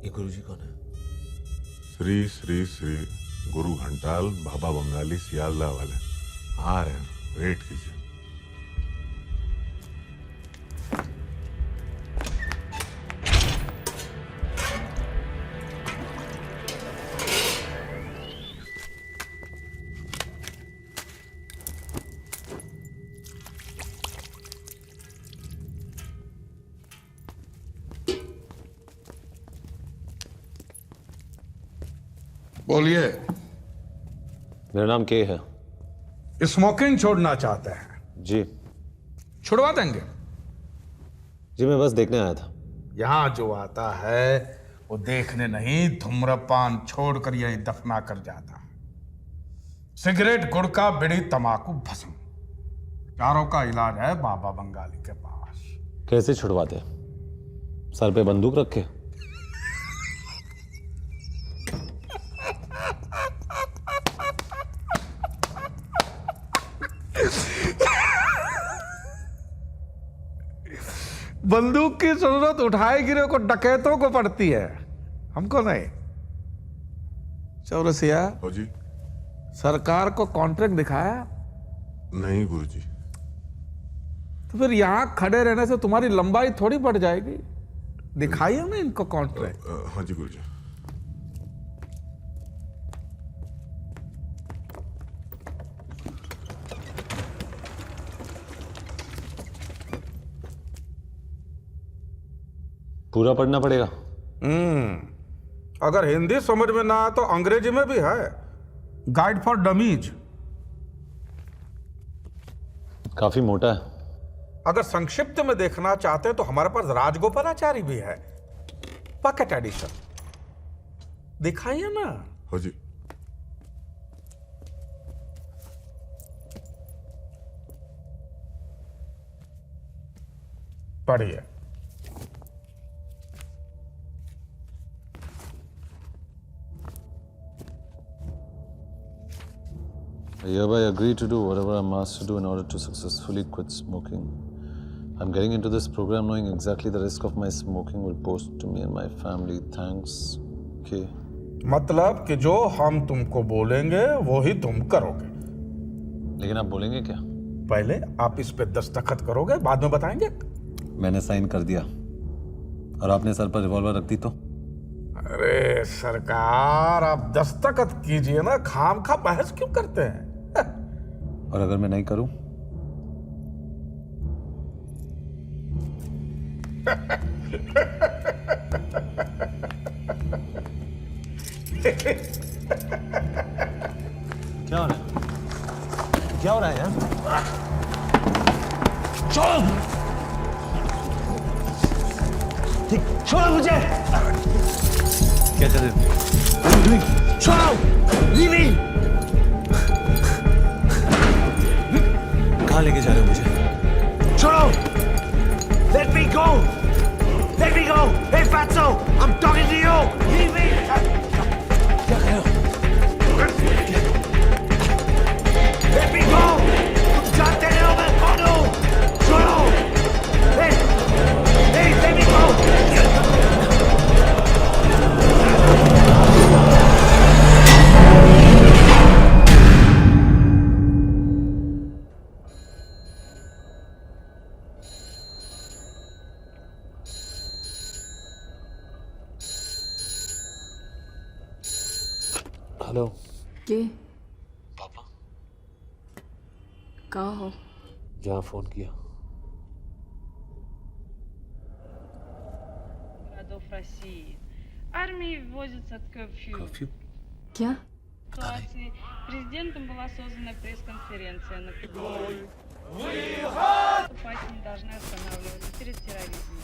ये गुरुजी कौन है? श्री श्री श्री गुरु घंटाल बाबा बंगाली सियालदा वाले आ रहे हैं, वेट कीजिए। बोलिए। मेरा नाम के है। स्मोकिंग छोड़ना चाहते हैं? जी। छुड़वा देंगे। जी मैं बस देखने आया था। यहां जो आता है वो देखने नहीं, धूम्रपान छोड़कर यही दफना कर जाता है। सिगरेट, गुड़का, बीड़ी, तंबाकू, भस्म, चारों का इलाज है बाबा बंगाली के पास। कैसे छुड़वाते? सर पे बंदूक रख के? बंदूक की जरूरत उठाए गिरे को डकैतों को पड़ती है, हमको नहीं। चौरसिया हो जी। सरकार को कॉन्ट्रैक्ट दिखाया? नहीं गुरुजी। तो फिर यहां खड़े रहने से तुम्हारी लंबाई थोड़ी बढ़ जाएगी। दिखाइए ना इनको कॉन्ट्रैक्ट। हाँ जी गुरुजी। पूरा पढ़ना पड़ेगा? अगर हिंदी समझ में ना आए तो अंग्रेजी में भी है, गाइड फॉर डमीज। काफी मोटा है। अगर संक्षिप्त में देखना चाहते हैं तो हमारे पास राजगोपालाचारी भी है, पॉकेट एडिशन। दिखाइए ना। हो जी। पढ़िए। I hereby agree to do whatever I'm asked to do in order to successfully quit smoking. I'm getting into this program knowing exactly the risk of my smoking will pose to me and my family. Thanks, K. मतलब कि जो हम तुमको बोलेंगे वो ही तुम करोगे। लेकिन आप बोलेंगे क्या? पहले आप इस पे दस्तखत करोगे, बाद में बताएंगे। मैंने साइन कर दिया और आपने सर पर रिवॉल्वर रख दी तो? अरे सरकार, आप दस्तखत कीजिए ना, खाम खा बहस क्यों करते हैं? और अगर मैं नहीं करूं? क्या हो रहा है? क्या हो रहा है यार? छोड़ो! छोड़ो मुझे! क्या कर रहे हो? छोड़ो! Leave me! कहाँ लेके जा रहे हो मुझे? छोड़ो! Let me go! Let me go! Hey Fatso! I'm talking to you! Leave me! क्या कर रहे हो? Let me go! तुम जानते नहीं हो मैं कौन हूँ? छोड़ो! Hey! Hey! Let me go! Hello. के? पापा। कहाँ हो? जहाँ फोन किया। Городов России. Армии вводится curfew. Curfew? क्या? Ситуации. Президентом была создана пресс-конференция на которой наступатели должны останавливаться перед терроризмом.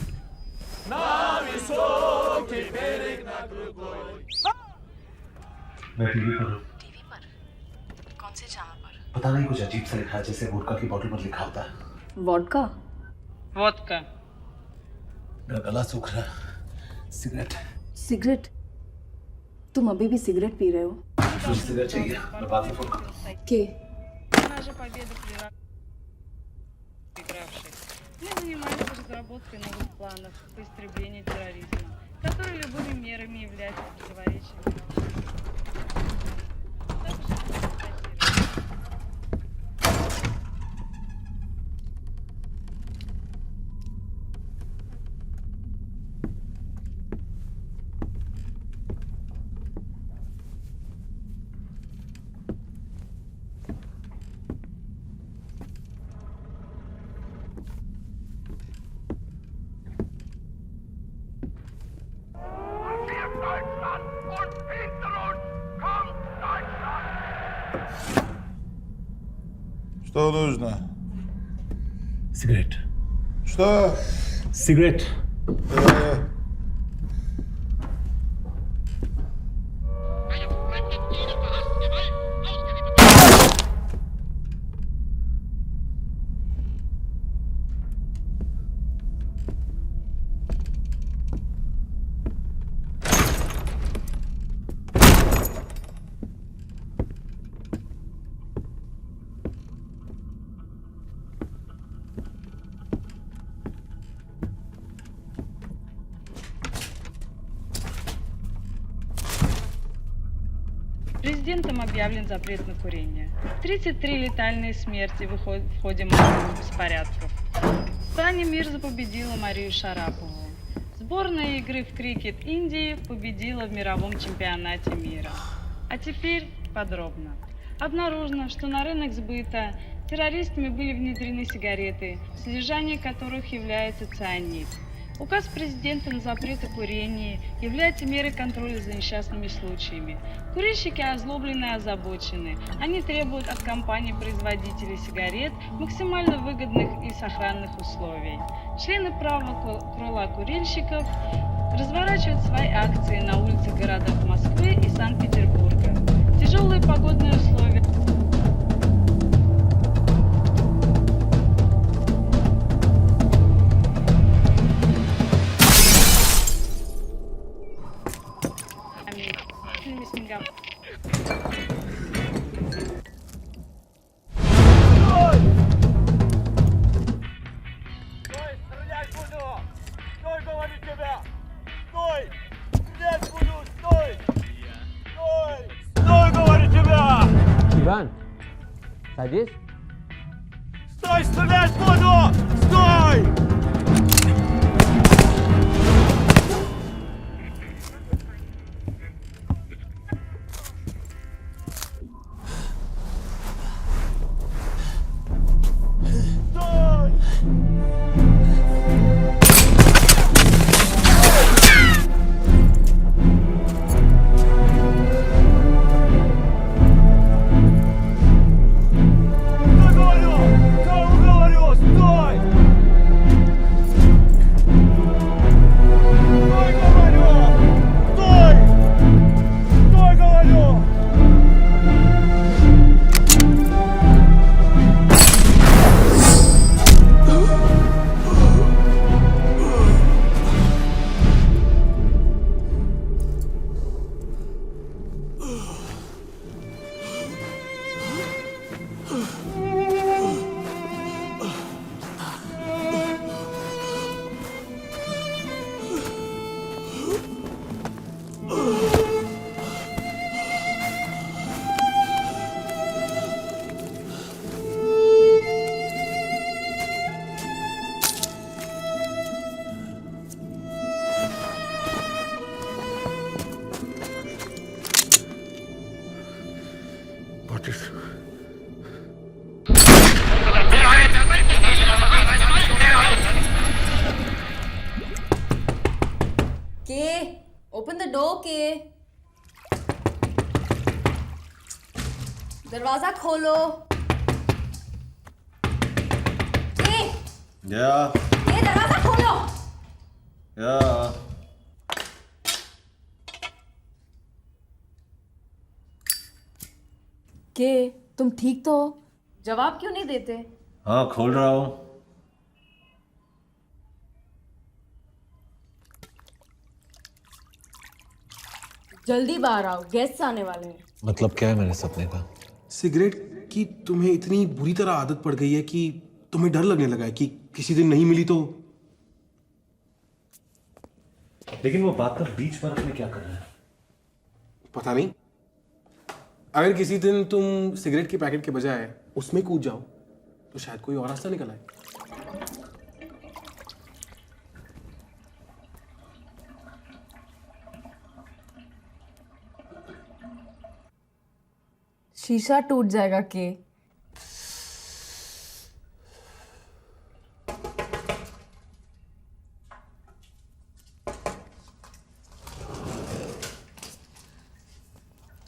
मैं टीवी पर हूँ। टीवी पर? कौन से चैनल पर? पता नहीं, कुछ अजीब सा लिखा है, जैसे वोडका की बोतल पर लिखा होता है। वोडका? Водка. मेरा गला सूख रहा है। सिगरेट। सिगरेट? तुम अभी भी सिगरेट पी रहे हो? मुझे सिगरेट चाहिए, मैं बाद में फोन करूँ। के? Наша победа проигравших. Мы занимались разработкой новых планов по истреблению терроризма. которые любыми мерами являются противоречиями. Также констатируем. Что нужно? Сигарет. Что? Сигарет. Президентом объявлен запрет на курение. 33 летальные смерти в ходе массовых беспорядков. Таня Мирза победила Марию Шарапову. Сборная игры в крикет Индии победила в мировом чемпионате мира. А теперь подробно. Обнаружено, что на рынок сбыта террористами были внедрены сигареты, содержание которых является цианид. Указ президента на запрет о курении является мерой контроля за несчастными случаями. Курильщики озлоблены и озабочены. Они требуют от компаний-производителей сигарет максимально выгодных и сохранных условий. Члены правого крыла курильщиков разворачивают свои акции на улицах городов Москвы и Санкт-Петербурга. Тяжелые погодные условия. Иван, садись. Стой, стрелять буду! Стой! Kay, open the door, Kay. दरवाजा खोलो. Kay, Yeah, Kay, दरवाजा खोलो. yeah. Kay, तुम ठीक तो हो? जवाब क्यों नहीं देते? हाँ, खोल रहा हूँ. जल्दी बाहर आओ, गेस्ट्स आने वाले हैं. मतलब क्या है मेरे सपने का? सिगरेट की तुम्हें इतनी बुरी तरह आदत पड़ गई है कि तुम्हें डर लगने लगा है कि किसी दिन नहीं मिली तो लेकिन वो बात कर बीच बर्फ में क्या कर रहा है? पता नहीं। अगर किसी दिन तुम सिगरेट के पैकेट के बजाय उसमें कूद जाओ तो शायद कोई और रास्ता निकल आए। शीशा टूट जाएगा के।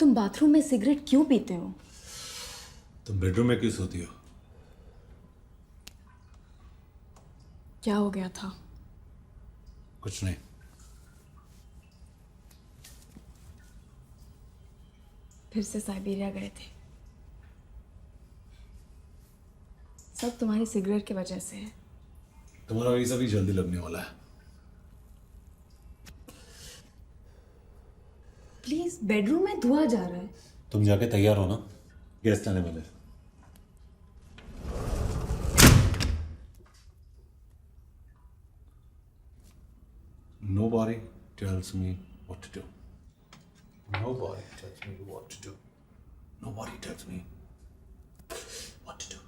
तुम बाथरूम में सिगरेट क्यों पीते हो? तुम बेडरूम में क्यों सोती हो? क्या हो गया था? कुछ नहीं। फिर से साइबेरिया गए थे। सब तुम्हारी सिगरेट की वजह से है। तुम्हारा वीजा भी जल्दी लगने वाला है। प्लीज, बेडरूम में धुआं जा रहा है। तुम जाके तैयार हो ना, गेस्ट आने वाले। Nobody tells me what to do. Nobody tells me what to do. Nobody tells me what to do.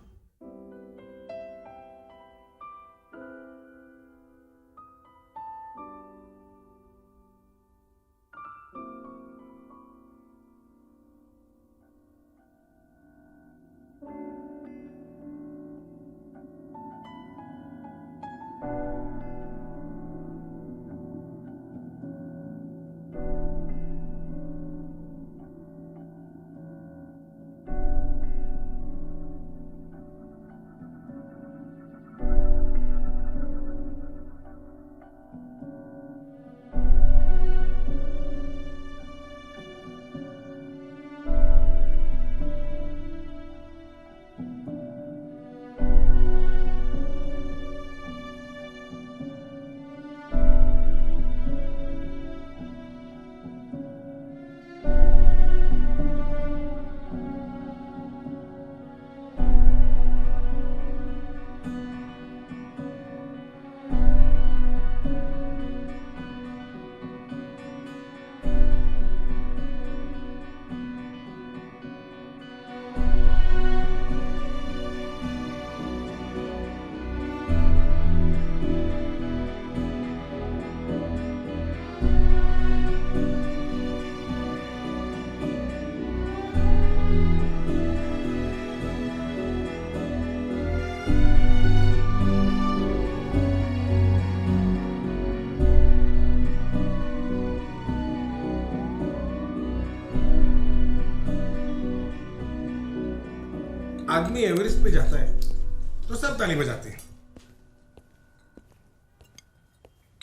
आदमी एवरेस्ट पे जाता है तो सब ताली बजाते हैं।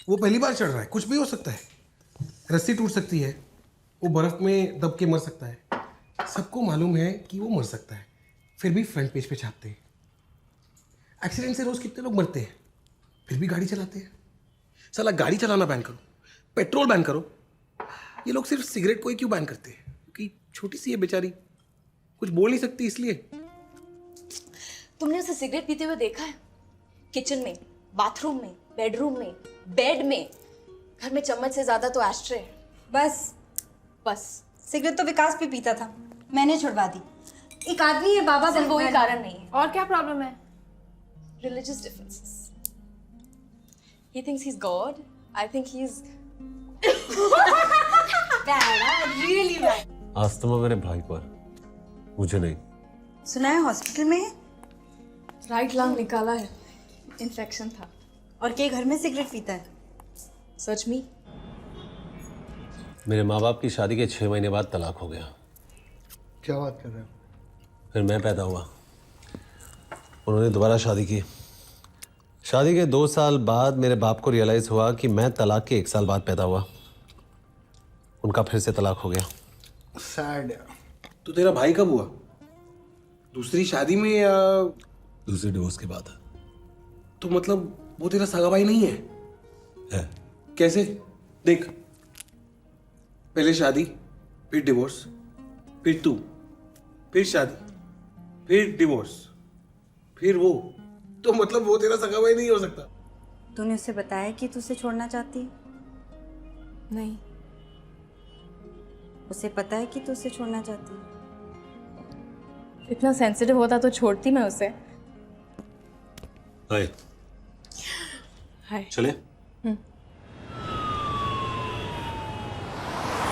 वो पहली बार चढ़ रहा है, कुछ भी हो सकता है। रस्सी टूट सकती है, वो बर्फ में दब के मर सकता है। सबको मालूम है कि वो मर सकता है, फिर भी फ्रंट पेज पे छापते हैं। एक्सीडेंट से रोज कितने लोग मरते हैं, फिर भी गाड़ी चलाते हैं। साला गाड़ी चलाना बैन करो, पेट्रोल बैन करो। ये लोग सिर्फ सिगरेट को ही क्यों बैन करते हैं? क्योंकि छोटी सी है बेचारी, कुछ बोल नहीं सकती इसलिए। तुमने उसे सिगरेट पीते हुए देखा है? किचन में, बाथरूम में, बेडरूम में, बेड में। घर में चम्मच से ज्यादा तो एस्ट्रे है। बस सिगरेट तो विकास भी पीता था, मैंने छुड़वा दी। एक आदमी है बाबा, सिर्फ वही कारण नहीं है। और क्या प्रॉब्लम है? Religious differences. He thinks he's God. I think he's really bad. Asthma मेरे भाई को है, मुझे नहीं। सुना है हॉस्पिटल में है? राइट लंग निकाला है, इन्फेक्शन था। और के घर में सिगरेट पीता है? सच में? मेरे माँ बाप की शादी के 6 महीने बाद तलाक हो गया। क्या बात कर रहे हो? फिर मैं पैदा हुआ, उन्होंने दोबारा शादी की। शादी के 2 साल बाद मेरे बाप को रियलाइज़ हुआ कि मैं तलाक के 1 साल बाद पैदा हुआ। उनका फिर से तलाक हो गया। सैड। तो तेरा भाई कब हुआ? दूसरी शादी में या दूसरे डिवोर्स के बाद? तो मतलब वो तेरा सगा भाई नहीं है? है। कैसे? देख, पहले शादी, फिर डिवोर्स, फिर तू, फिर शादी, फिर डिवोर्स, फिर वो। तो मतलब वो तेरा सगा भाई नहीं हो सकता। तूने उससे बताया कि तू उसे छोड़ना चाहती है? नहीं, उसे पता है कि तू उसे छोड़ना चाहती है। इतना सेंसिटिव होता तो छोड़ती मैं उसे। हाय। हाय। चले?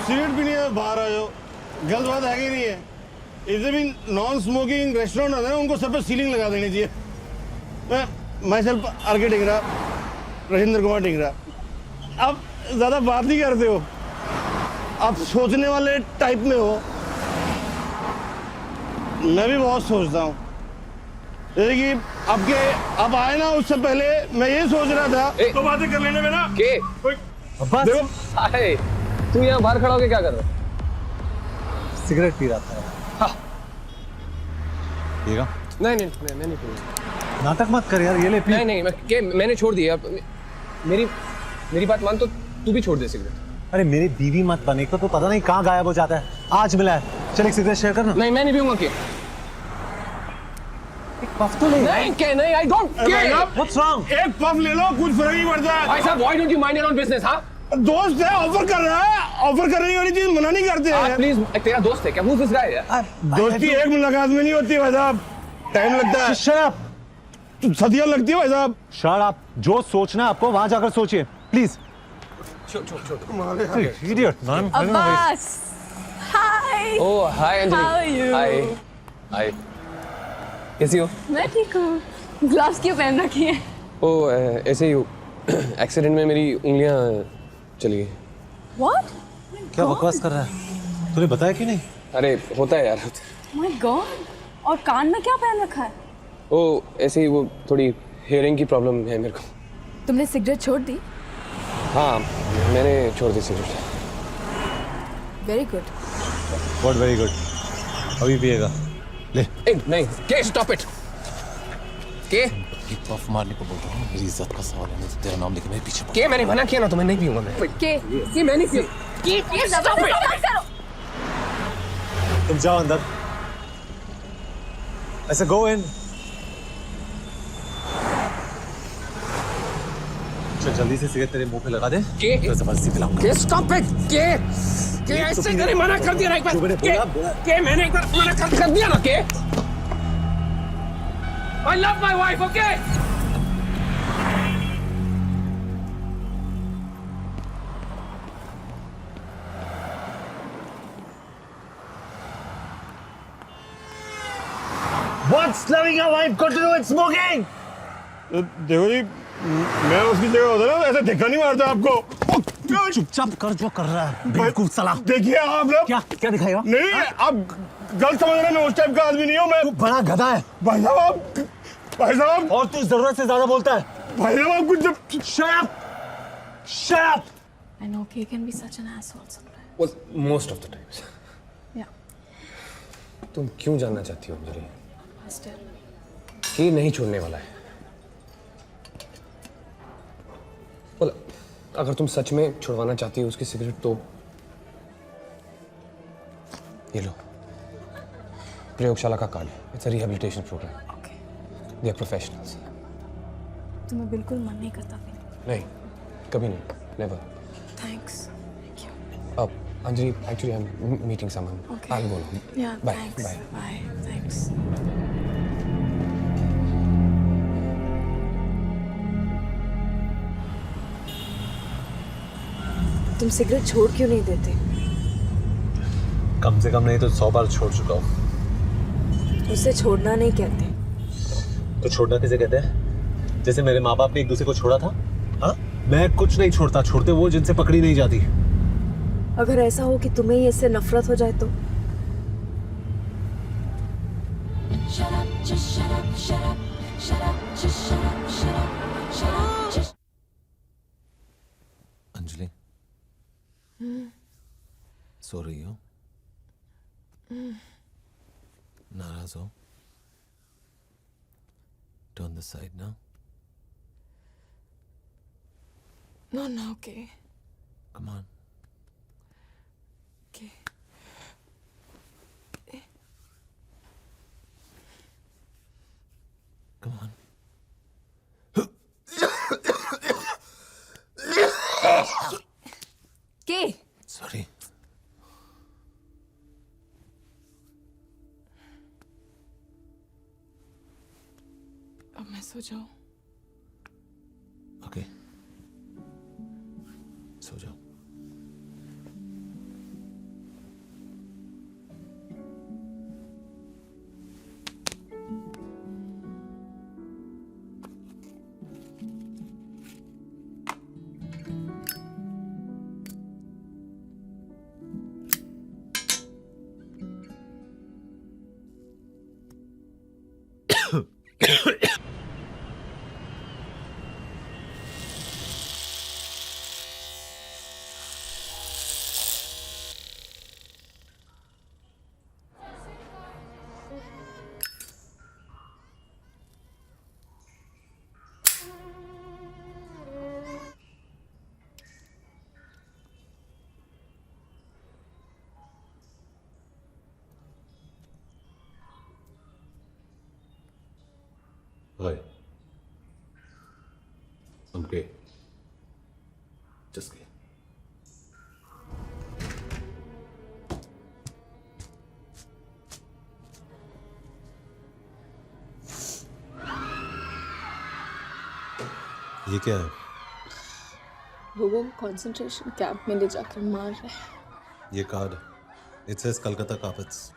सिगरेट पीने है, बाहर आ जाओ। गलत बात है कि नहीं है? इधर भी नॉन स्मोकिंग रेस्टोरेंट होता है ना, उनको सब पे सीलिंग लगा देनी चाहिए। मैं सेल्फ आर.के. ढिंगरा, राजेंद्र कुमार ढिंगरा। आप ज्यादा बात नहीं करते हो, आप सोचने वाले टाइप में हो। मैं भी बहुत सोचता हूँ, जैसे कि आप आए ना, उससे पहले मैं ये सोच रहा था तो बातें कर लेने में ना के बस देखो, अरे तू यहाँ बाहर खड़ा होके क्या कर रहा है? सिगरेट पी रहा था। पिएगा? नहीं मैं नहीं पीऊंगा। नाटक मत कर यार, ये ले पी। नहीं मैंने छोड़ दिया। मेरी बात मान तो तू भी छोड़ दे सिगरेट। अरे मेरी बीवी मत बने, तो पता नहीं कहाँ गायब हो जाता है। आज मिला है, चल एक सिगरेट शेयर करना। नहीं मैं नहीं पीऊंगा। के एक पफ तो ले। नहीं I don't care. What's wrong? एक पफ ले लो, कुछ फर्क नहीं पड़ता। भाई साहब why don't you mind your own business? हाँ दोस्त है, ऑफर कर रहा है, ऑफर करने वाली चीज मना नहीं करते हैं। प्लीज, तेरा दोस्त है क्या? हूँ दिस गाय? दोस्ती एक मुलाकात में नहीं होती भाई साहब, टाइम लगता है। Shut up. सदियां लगती है भाई साहब। Shut up. जो सोचना है आपको वहां जाकर सोचिए प्लीज। छोड़ idiot man. Abbas, hi. Oh hi Anjali. How are you? हाय कैसी हो? मैं ठीक हूँ। ग्लव्स क्यों पहन रखी है? ओ ऐसे ही एक्सीडेंट में मेरी उंगलियां चली गई। What? क्या बकवास कर रहा है? तूने बताया कि नहीं? अरे होता है यार। My God! और कान में क्या पहन रखा है? ओ ऐसे ही वो थोड़ी हेयरिंग की प्रॉब्लम है मेरे को। तुमने सिगरेट छोड़ दी? हाँ मैंने छोड़ दी cigarette. Very good. What very good? अभी पिएगा? ले। नहीं के स्टॉप इट। के पफ मारने को बोल रहा हूँ, मेरी इज्जत का सवाल है, नहीं तो तेरा नाम लेके मेरे पीछे। के मैंने मना किया ना, तो मैं नहीं पीऊंगा। मैं के मैं नहीं पीऊंगा। के स्टॉप इट। तुम जाओ अंदर। ऐसे गो इन। चल जल्दी से सिगरेट तेरे मुंह पे लगा दे। के जबरदस्ती पिलाऊंगा। के स्टॉप इट। के ऐसे मैंने मना कर दिया ना एक बार। के मैंने एक बार मना कर दिया ना। के I love my wife, okay? What's loving your wife got to do with smoking? देखो जी, मैं उसकी जगह होता ना, ऐसे धक्का नहीं मारता आपको। चुपचाप कर जो कर रहा है, बेवकूफ साला। देखिए आप लोग। क्या दिखाएगा? नहीं, आप गलत समझ रहे हैं, मैं उस टाइप का आदमी नहीं हूँ। मैं बड़ा गधा है भाई साहब, भाई साहब। और तू जरूरत से ज्यादा बोलता है। भाई साहब आप कुछ जब Shut up! Shut up! I know Kay can be such an asshole sometimes. Well, most of the times. Yeah. तुम क्यों जानना चाहती हो अंजलि? Still. कि नहीं छोड़ने वाला है। well, अगर तुम सच में छुड़वाना चाहती हो उसकी सिगरेट तो ये लो, प्रयोगशाला का card. It's a rehabilitation program. Okay. They are professionals. तुम्हें बिल्कुल मन नहीं करता फिर? नहीं, कभी नहीं, नेवर। Thanks. Thank you. अब Anjali, actually I am meeting someone. Okay. I will go now. Yeah. Bye Thanks. Bye. Bye. Thanks. तुम सिगरेट छोड़ क्यों नहीं देते? कम से कम नहीं तो 100 बार छोड़ चुका हूँ। उसे छोड़ना नहीं कहते। तो छोड़ना किसे कहते हैं? जैसे मेरे माँ बाप ने एक दूसरे को छोड़ा था। हाँ, मैं कुछ नहीं छोड़ता, छोड़ते वो जिनसे पकड़ी नहीं जाती। अगर ऐसा हो कि तुम्हें ही इससे नफरत हो जाए तो? अंजलि, सो रही हो? नाराज हो? Turn the side now. No, okay. Come on. Okay. Come on. के सॉरी। अब मैं सो जाऊं? ओके, सो जाओ। Hi. I'm gay. Just gay. ये क्या है? वो कंसंट्रेशन कैंप में ले जाकर मार रहे हैं। ये card it says Calcutta carpets.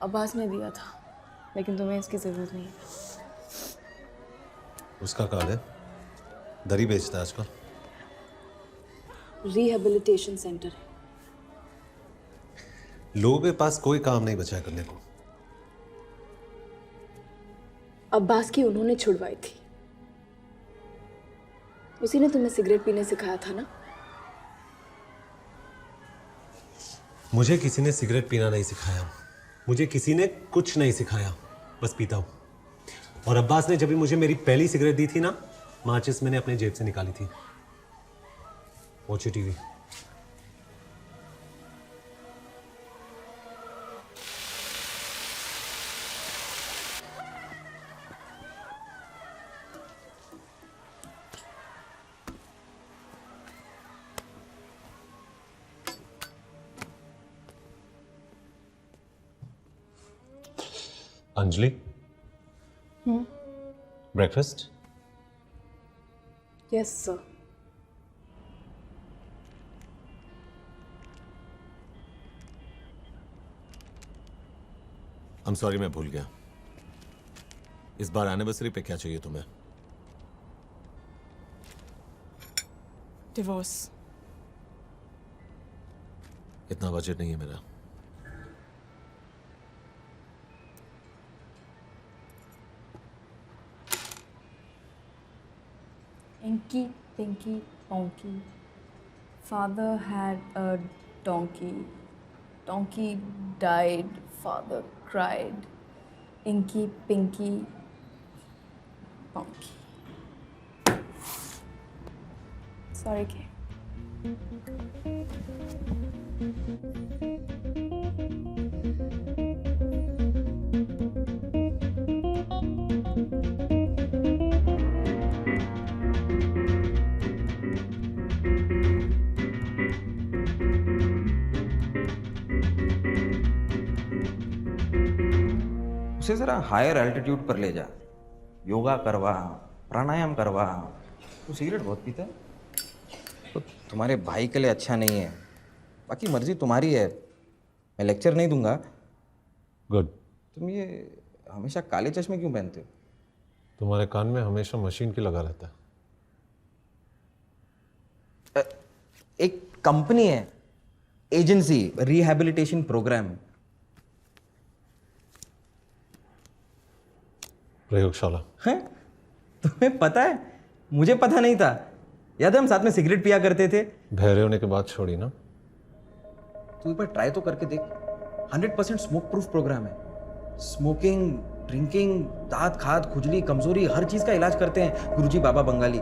Abbas ने दिया था, लेकिन तुम्हें इसकी जरूरत नहीं है। उसका कार्ड है, दरी बेचता है आजकल। रिहेबिलिटेशन सेंटर है। लोगों के पास कोई काम नहीं बचा है करने को। अब्बास की उन्होंने छुड़वाई थी। उसी ने तुम्हें सिगरेट पीने सिखाया था ना? मुझे किसी ने सिगरेट पीना नहीं सिखाया, मुझे किसी ने कुछ नहीं सिखाया, बस पीता हूं। और अब्बास ने जब भी मुझे मेरी पहली सिगरेट दी थी ना, माचिस मैंने अपने जेब से निकाली थी। Watch TV. Anjali, breakfast? Yes sir. I'm sorry, मैं भूल गया। इस बार एनिवर्सरी पे क्या चाहिए तुम्हें? डिवोर्स। इतना बजट नहीं है मेरा। Inky, Pinky, Ponky. Father had a donkey. Donkey died. Father cried. Inky, Pinky, Ponky. Sorry, Kay. उसे जरा हायर एल्टीट्यूड पर ले जा, योगा करवा, प्राणायाम करवा। तू सिगरेट बहुत पीता है, तो तुम्हारे भाई के लिए अच्छा नहीं है। बाकी मर्जी तुम्हारी है, मैं लेक्चर नहीं दूंगा। गुड। तुम ये हमेशा काले चश्मे क्यों पहनते हो? तुम्हारे कान में हमेशा मशीन की लगा रहता है। एक कंपनी है, एजेंसी, रिहैबिलिटेशन प्रोग्राम। प्रयोगशाला हैं? तुम्हें पता है? मुझे पता नहीं था। याद है हम साथ में सिगरेट पिया करते थे? बहरे होने के बाद छोड़ी ना। तू एक बार ट्राई तो करके देख। 100% स्मोक प्रूफ प्रोग्राम है। स्मोकिंग, ड्रिंकिंग, दांत, खाद, खुजली, कमजोरी, हर चीज का इलाज करते हैं गुरुजी बाबा बंगाली।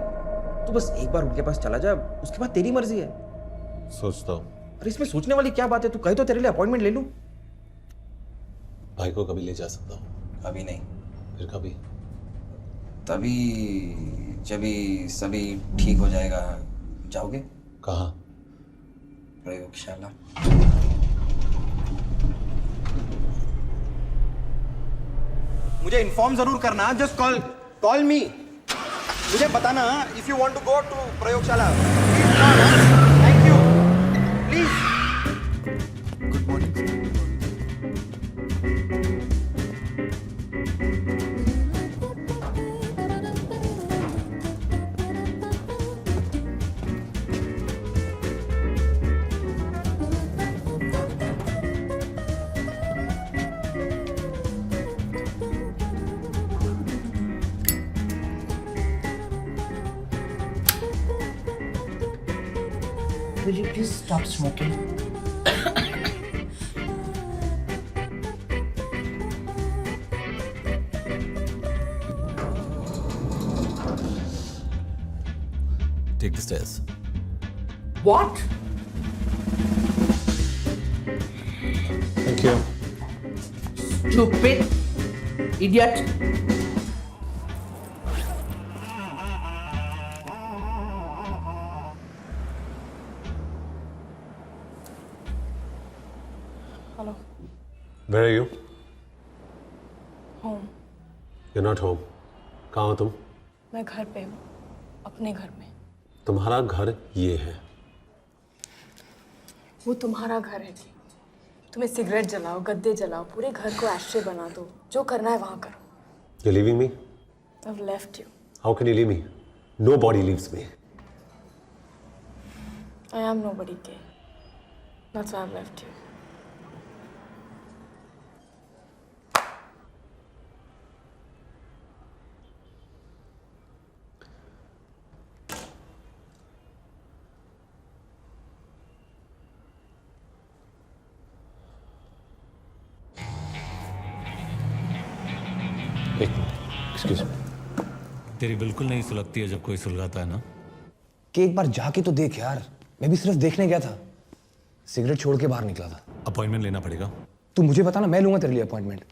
तू बस एक बार उनके पास चला जा, उसके बाद तेरी मर्जी है। सोचता हूँ। अरे इसमें सोचने वाली क्या बात है? तू कहे तो तेरे लिए अपॉइंटमेंट ले लूं। भाई को कभी ले जा सकता हूँ? अभी नहीं। फिर कभी? तभी जभी सभी ठीक हो जाएगा। जाओगे? कहाँ? प्रयोगशाला। मुझे इन्फॉर्म जरूर करना, जस्ट कॉल मी। मुझे बताना if you want to go to प्रयोगशाला। Thank you, please. Good morning. Will you please stop smoking? Take the stairs. What? Thank you. Stupid idiot. Hello. Where are you? Home. You're not home. कहाँ हो तुम? मैं घर पे हूँ, अपने घर में। तुम्हारा घर ये है। वो तुम्हारा घर है जी। तुम्हें सिगरेट जलाओ, गद्दे जलाओ, पूरे घर को एस्ट्रे बना दो, जो करना है वहाँ करो। You're leaving me? I've left you. How can you leave me? Nobody leaves me. I am nobody, Kay. That's why I've left you. Excuse me. तेरी बिल्कुल नहीं सुलगती है जब कोई सुलगाता है ना। कि एक बार जाके तो देख यार, मैं भी सिर्फ देखने गया था, सिगरेट छोड़ के बाहर निकला था। अपॉइंटमेंट लेना पड़ेगा। तू मुझे बता ना, मैं लूंगा तेरे लिए अपॉइंटमेंट।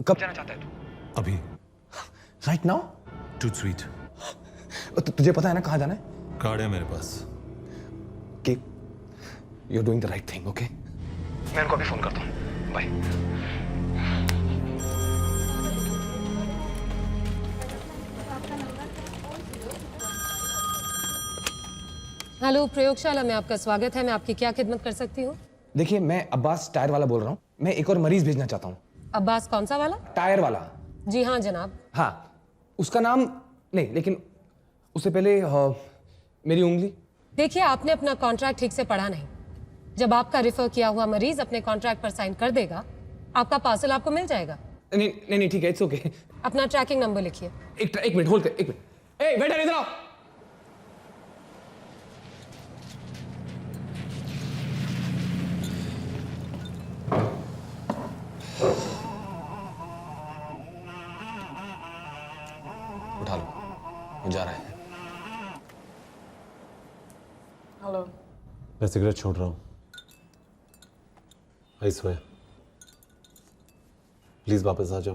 कब जाना चाहता है तू? अभी। Right now? Too sweet. तुझे पता है ना कहाँ जाना है? कार्ड है मेरे पास। कि you are doing the right thing, okay? मैं उनको अभी फोन करता हूँ। बाय। हेलो, प्रयोगशाला में आपका स्वागत है। मैं आपकी क्या खिदमत कर सकती हूँ? देखिए, मैं अब्बास टायर वाला बोल रहा हूँ। मैं एक और मरीज भेजना चाहता हूँ। अब्बास कौन सा वाला? टायर वाला। जी हाँ जनाब। हाँ, उसका नाम नहीं, लेकिन उससे पहले मेरी उंगली। देखिए, आपने अपना कॉन्ट्रैक्ट ठीक से पढ़ा नहीं। जब आपका रिफर किया हुआ मरीज अपने कॉन्ट्रैक्ट पर साइन कर देगा, आपका पार्सल आपको मिल जाएगा। नहीं नहीं नहीं, ठीक है, इट्स ओके। अपना ट्रैकिंग नंबर लिखिए। एक मिनट होल्ड कर, एक मिनट। ए वेटर, इधर आओ। उठा लो, वो जा रहा है। हेलो। मैं सिगरेट छोड़ रहा हूँ। I swear. प्लीज वापस आ जाओ।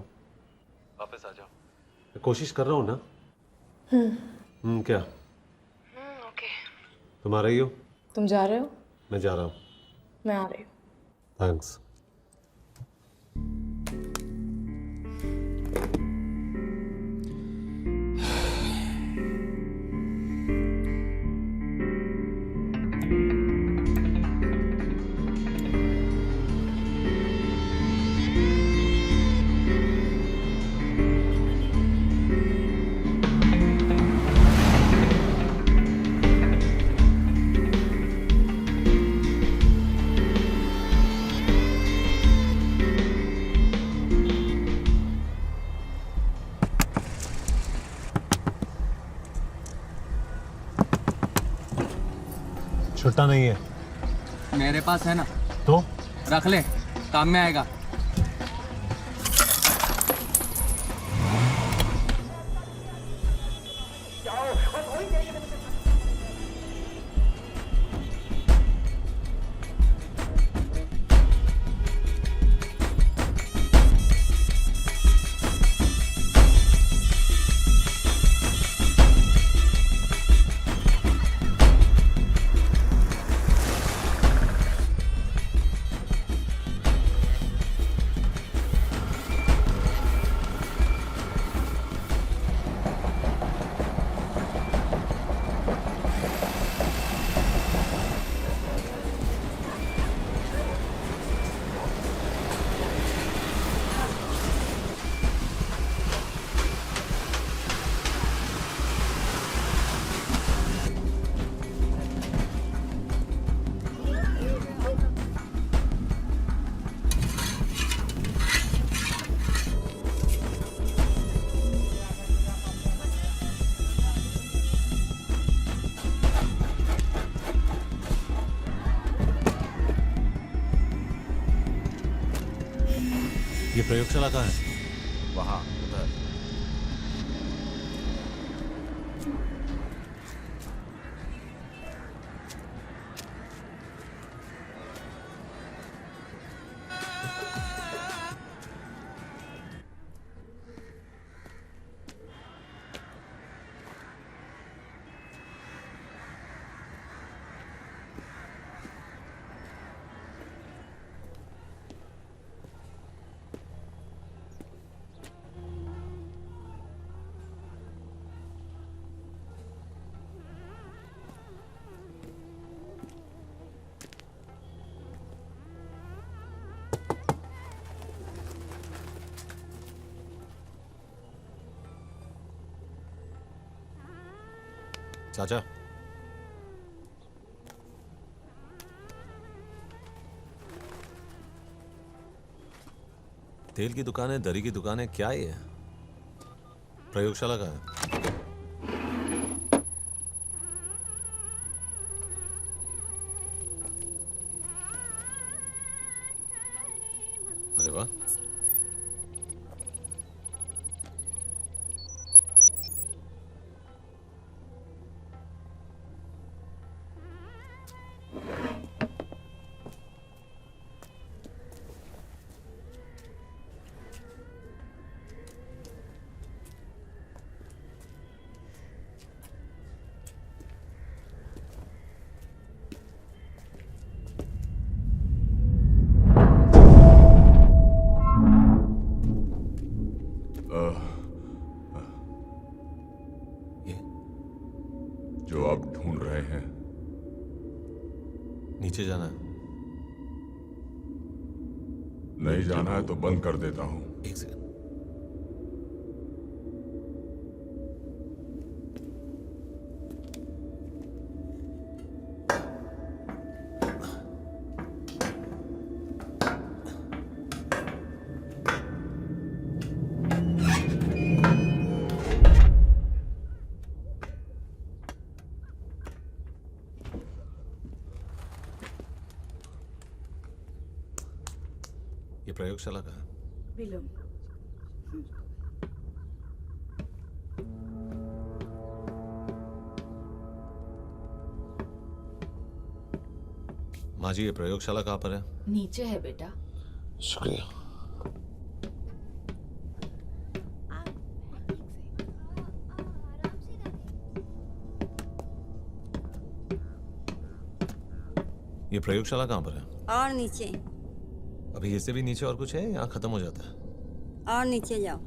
वापस आ जाओ। मैं कोशिश कर रहा हूँ ना। क्या? ओके। तुम आ रही हो? तुम जा रहे हो? मैं जा रहा हूँ। मैं आ रही हूँ। थैंक्स। छुट्टा नहीं है मेरे पास है ना। तो रख ले, काम में आएगा। ये प्रयोगशाला कहाँ है? वहाँ उधर। चाचा, तेल की दुकान है, दरी की दुकान है, क्या ये है? प्रयोगशाला का है? अरे वाह, जो आप ढूंढ रहे हैं। नीचे जाना है। नहीं जाना है तो बंद कर देता हूं। एक सेकंड। ये प्रयोगशाला का है। विलम। माँ जी, ये प्रयोगशाला कहाँ पर है? नीचे है बेटा। शुक्रिया। ये प्रयोगशाला कहाँ पर है? और नीचे। अभी इससे भी नीचे और कुछ है? यहाँ खत्म हो जाता है? और नीचे जाओ।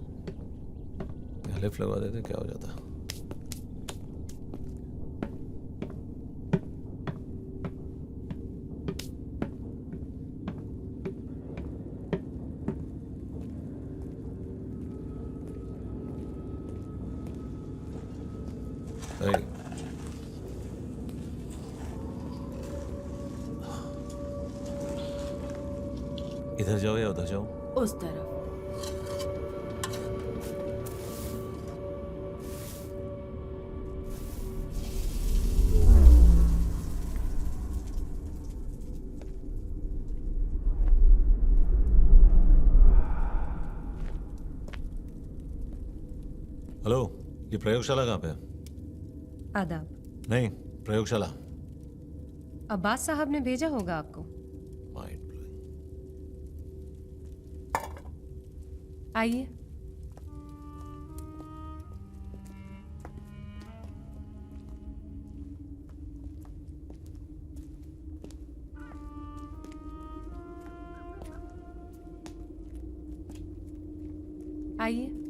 यहाँ लिफ्ट लगा देते क्या हो जाता है? इधर जाओ या उधर जाओ? उस तरफ। हेलो, ये प्रयोगशाला कहाँ पे है? आदाब। नहीं, प्रयोगशाला। अब्बास साहब ने भेजा होगा आपको। आइए। आइए।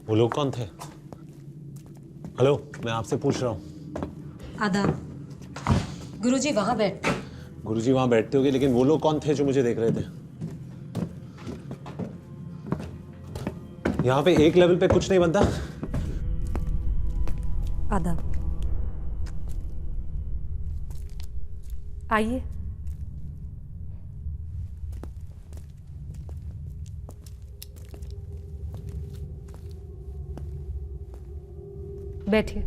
वो लोग कौन थे? हेलो, मैं आपसे पूछ रहा हूँ। आदाब। गुरुजी वहां बैठ। गुरुजी वहां बैठते होंगे, लेकिन वो लोग कौन थे जो मुझे देख रहे थे? यहाँ पे एक लेवल पे कुछ नहीं बनता? आदाब। आइए। बैठिए।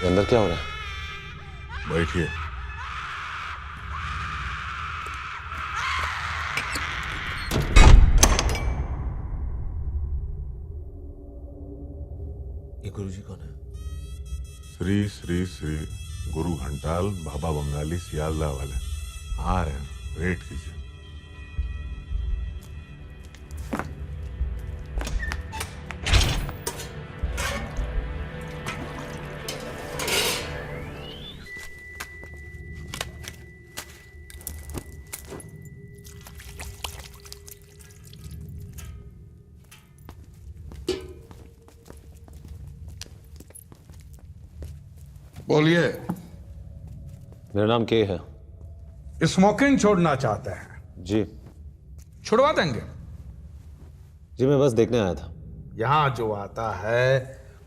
अंदर क्या हो रहा है? बैठिए। ये गुरुजी कौन है? श्री श्री श्री गुरु घंटाल बाबा बंगाली सियालदा वाले आ रहे हैं, वेट कीजिए। बोलिए। मेरा नाम के है। स्मोकिंग छोड़ना चाहते हैं? जी। छुड़वा देंगे। जी मैं बस देखने आया था। यहां जो आता है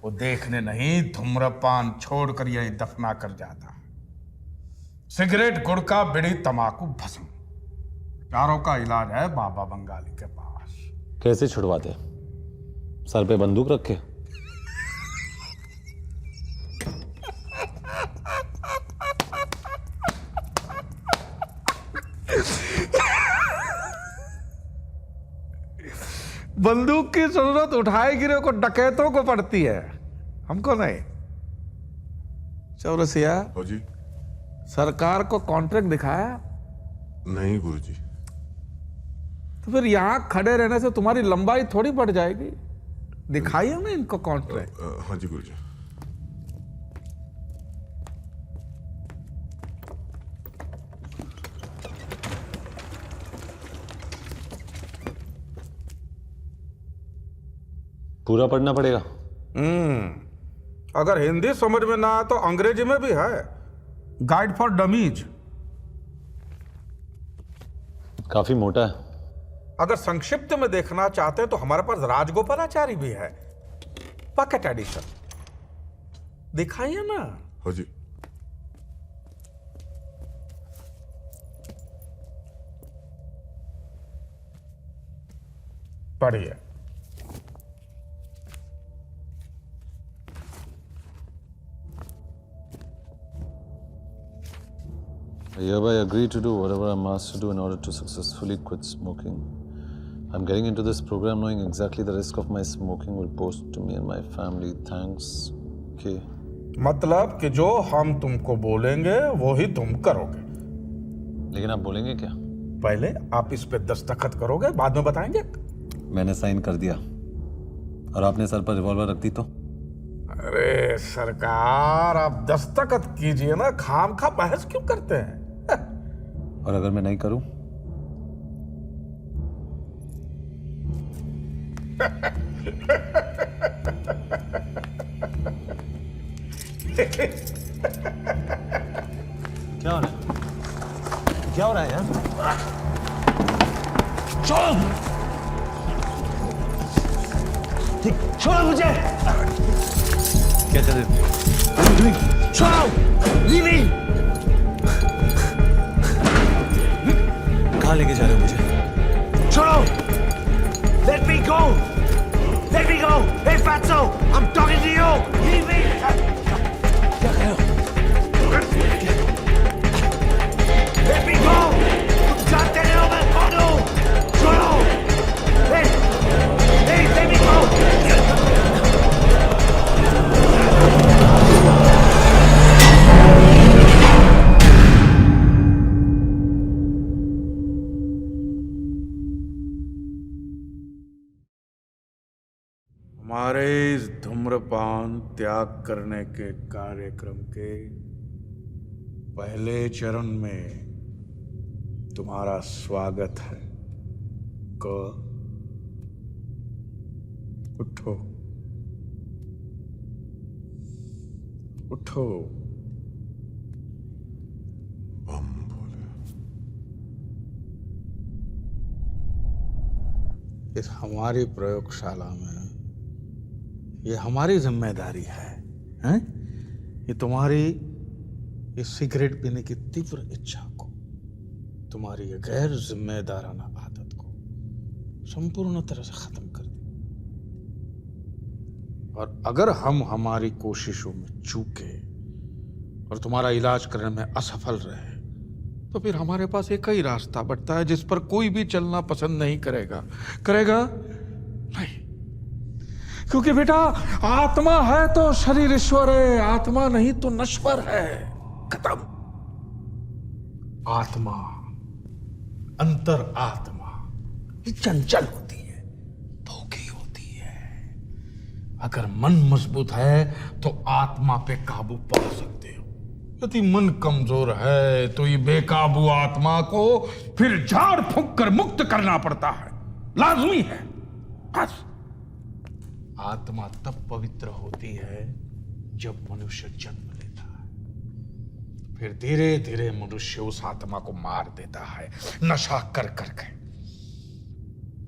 वो देखने नहीं, धूम्रपान छोड़कर यही दफना कर जाता है। सिगरेट, गुड़का, बीड़ी, तंबाकू, भस्म, चारों का इलाज है बाबा बंगाली के पास। कैसे छुड़वाते? सर पे बंदूक रखे? बंदूक की जरूरत उठाए गिरे को डकैतों को पड़ती है, हमको नहीं। चौरसिया जी, सरकार को कॉन्ट्रैक्ट दिखाया? नहीं गुरुजी। तो फिर यहां खड़े रहने से तुम्हारी लंबाई थोड़ी बढ़ जाएगी। दिखाइए ना इनको कॉन्ट्रैक्ट। हाँ जी गुरुजी। पूरा पढ़ना पड़ेगा? अगर हिंदी समझ में ना आए तो अंग्रेजी में भी है, गाइड फॉर डमीज। काफी मोटा है। अगर संक्षिप्त में देखना चाहते हैं तो हमारे पास राजगोपालाचारी भी है, पॉकेट एडिशन। दिखाइए ना। हाँ जी। पढ़िए। I hereby agree to do whatever I'm asked to do in order to successfully quit smoking. I'm getting into this program knowing exactly the risk of my smoking will pose to me and my family. Thanks, K. मतलब कि जो हम तुमको बोलेंगे वो ही तुम करोगे। लेकिन आप बोलेंगे क्या? पहले आप इस पे दस्तखत करोगे, बाद में बताएंगे। मैंने साइन कर दिया और आपने सर पर रिवॉल्वर रख दी तो? अरे सरकार, आप दस्तखत कीजिए ना, खाम खा बहस क्यों करते हैं? और अगर मैं नहीं करूं? क्या हो रहा है? क्या हो रहा है यार? छोड़ो! ठीक, छोड़ो मुझे! क्या कर रहे हो? छोड़ो! Leave me! कहाँ लेके जा रहे हो मुझे? छोड़ो! Let me go! Let me go! Hey Fatso! I'm talking to you! Leave me! क्या कर रहे हो? Let me go! तुम जानते नहीं हो मैं कौन हूँ! छोड़ो! Hey! Hey! Let me go! हमारे इस धूम्रपान त्याग करने के कार्यक्रम के पहले चरण में तुम्हारा स्वागत है। उठो, उठो। बम इस हमारी प्रयोगशाला में ये हमारी जिम्मेदारी है, हैं? ये तुम्हारी ये सिगरेट पीने की तीव्र इच्छा को, तुम्हारी ये गैर जिम्मेदाराना आदत को संपूर्ण तरह से खत्म कर दे। और अगर हम हमारी कोशिशों में चूके और तुम्हारा इलाज करने में असफल रहे तो फिर हमारे पास एक ही रास्ता बचता है जिस पर कोई भी चलना पसंद नहीं करेगा। नहीं, क्योंकि बेटा आत्मा है तो शरीर ईश्वर है, आत्मा नहीं तो नश्वर है। खत्म। आत्मा, अंतर आत्मा ये चंचल होती है, भूखी होती है। अगर मन मजबूत है तो आत्मा पे काबू पा सकते हो। यदि मन कमजोर है तो ये बेकाबू आत्मा को फिर झाड़ फूंक कर मुक्त करना पड़ता है, लाजमी है। बस आत्मा तब पवित्र होती है जब मनुष्य जन्म लेता है, फिर धीरे धीरे मनुष्य उस आत्मा को मार देता है नशा कर करके।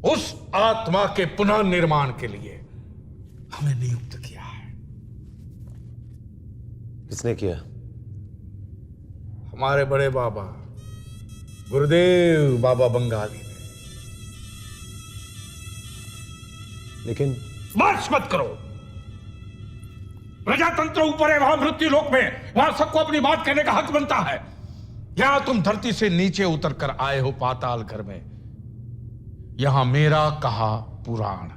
उस आत्मा के पुनः निर्माण के लिए हमें नियुक्त किया है। किसने किया? हमारे बड़े बाबा गुरुदेव बाबा बंगाली ने। लेकिन बस मत करो। प्रजातंत्र ऊपर है, वहां मृत्यु लोक में, वहां सबको अपनी बात कहने का हक बनता है। यहां तुम धरती से नीचे उतर कर आए हो पाताल घर में, यहां मेरा कहा पुराण है।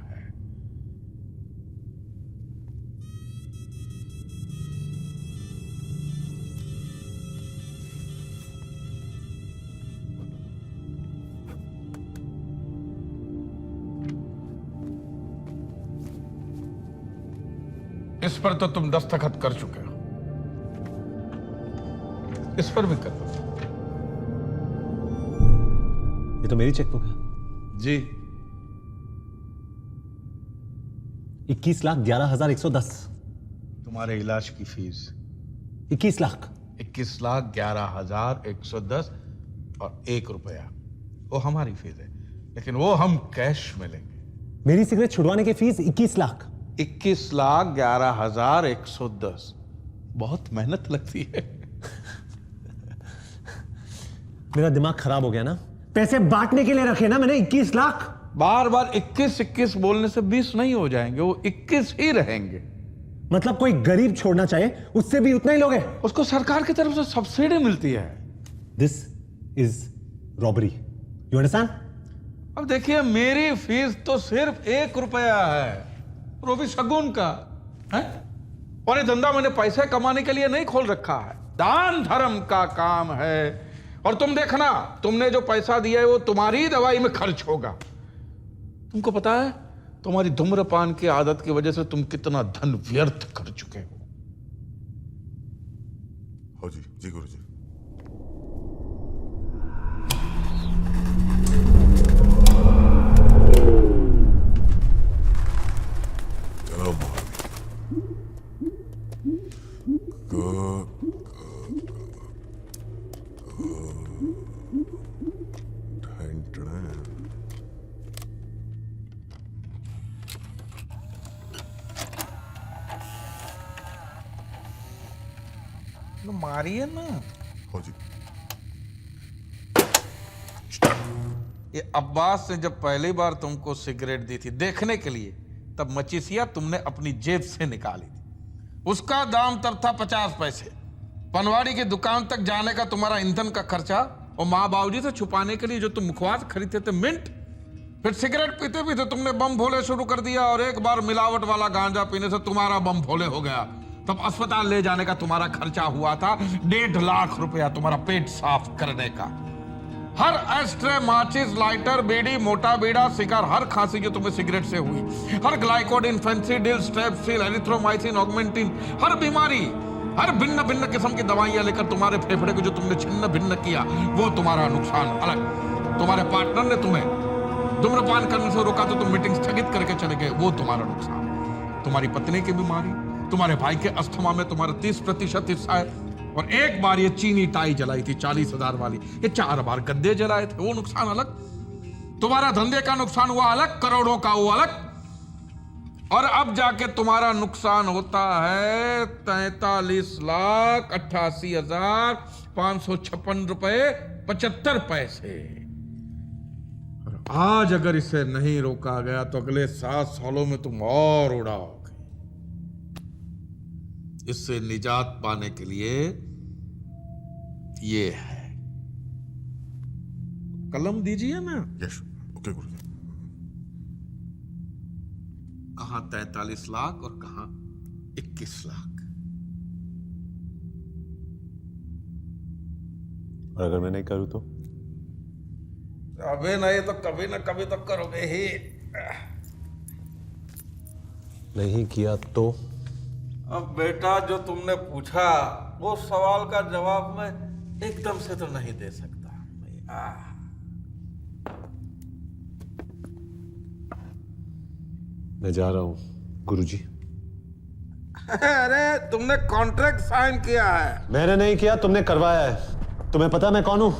इस पर तो तुम दस्तखत कर चुके हो, इस पर भी कर दो। ये तो मेरी चेकबुक है जी। 21,11,110। तुम्हारे इलाज की फीस 21 लाख। 21,11,110 और 1 रुपया वो हमारी फीस है, लेकिन वो हम कैश में लेंगे। मेरी सिगरेट छुड़वाने की फीस 21 लाख। 21,11,110। बहुत मेहनत लगती है। मेरा दिमाग खराब हो गया ना। पैसे बांटने के लिए रखे ना मैंने 21 लाख। बार बार 21 बोलने से 20 नहीं हो जाएंगे, वो 21 ही रहेंगे। मतलब कोई गरीब छोड़ना चाहे उससे भी उतना ही लोगे? उसको सरकार की तरफ से सब्सिडी मिलती है। This is robbery, you understand? अब देखिए, मेरी फीस तो सिर्फ 1 रुपया है, वो भी शगुन का है। और ये धंधा मैंने पैसे कमाने के लिए नहीं खोल रखा है, दान धर्म का काम है। और तुम देखना, तुमने जो पैसा दिया है वो तुम्हारी दवाई में खर्च होगा। तुमको पता है तुम्हारी धूम्रपान की आदत की वजह से तुम कितना धन व्यर्थ कर चुके हो। हो जी, जी गुरुजी। चलो मारिए ना। हो जी। ये अब्बास ने जब पहली बार तुमको सिगरेट दी थी देखने के लिए, तब मचिसिया तुमने अपनी जेब से निकाली थी। उसका दाम तब था 50 पैसे। पनवाड़ी की दुकान तक जाने का तुम्हारा ईंधन का खर्चा, और माँ बाबूजी से छुपाने के लिए जो तुम मुखवास खरीदते थे मिंट। फिर सिगरेट पीते पीते तुमने बम भोले शुरू कर दिया, और एक बार मिलावट वाला गांजा पीने से तुम्हारा बम भोले हो गया। तब अस्पताल ले जाने का तुम्हारा खर्चा हुआ था 1.5 लाख रुपया, तुम्हारा पेट साफ करने का। हर एस्ट्रे, माचिस, लाइटर, बीड़ी, मोटा बीड़ा, सिगार, हर खांसी जो तुम्हें सिगरेट से हुई, हर ग्लाइकोडिन, फेंसिडिल, स्ट्रेप्सिल, एरिथ्रोमाइसिन, ऑगमेंटिन, हर बीमारी, हर भिन्न भिन्न किस्म की दवाइयां लेकर तुम्हारे फेफड़े को जो तुमने छिन्न भिन्न किया, वो तुम्हारा नुकसान अलग। तुम्हारे पार्टनर ने तुम्हें धूम्रपान करने से रोका तो तुम मीटिंग स्थगित करके चले गए, वो तुम्हारा नुकसान। तुम्हारी पत्नी की बीमारी, तुम्हारे भाई के अस्थमा में तुम्हारा 30% हिस्सा है। और एक बार ये चीनी टाई जलाई थी 40,000 वाली, ये 4 बार गद्दे जलाए थे, वो नुकसान अलग। तुम्हारा धंधे का नुकसान हुआ अलग, करोड़ों का हुआ अलग, और अब जाके तुम्हारा नुकसान होता है 43,88,556 रुपए 75 पैसे। और आज अगर इसे नहीं रोका गया तो अगले 7 सालों में तुम और उड़ाओगे। इससे निजात पाने के लिए ये है, कलम दीजिए ना। यस ओके गुरुजी। कहां 43 लाख और कहां 21 लाख। और अगर मैं नहीं करूं तो? अबे नहीं तो कभी ना कभी तो करोगे ही। नहीं किया तो? अब बेटा जो तुमने पूछा वो सवाल का जवाब मैं एकदम से तो नहीं दे सकता। मैं जा रहा हूं गुरुजी। अरे तुमने कॉन्ट्रैक्ट साइन किया है। मैंने नहीं किया, तुमने करवाया है। तुम्हें पता मैं कौन हूं?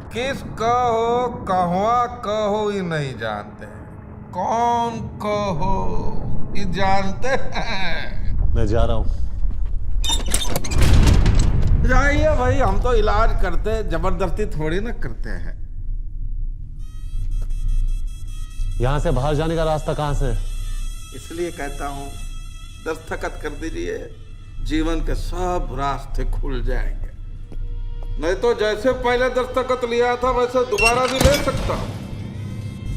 किस कहो कहवा कहो ये नहीं जानते, कौन कहो ये जानते हैं। मैं जा रहा हूं। जाइए भाई, हम तो इलाज करते जबरदस्ती थोड़ी ना करते हैं। यहां से बाहर जाने का रास्ता कहां से? इसलिए कहता हूं दस्तखत कर दीजिए, जीवन के सब रास्ते खुल जाएंगे। नहीं तो जैसे पहले दस्तखत लिया था वैसे दोबारा भी ले सकता हूं।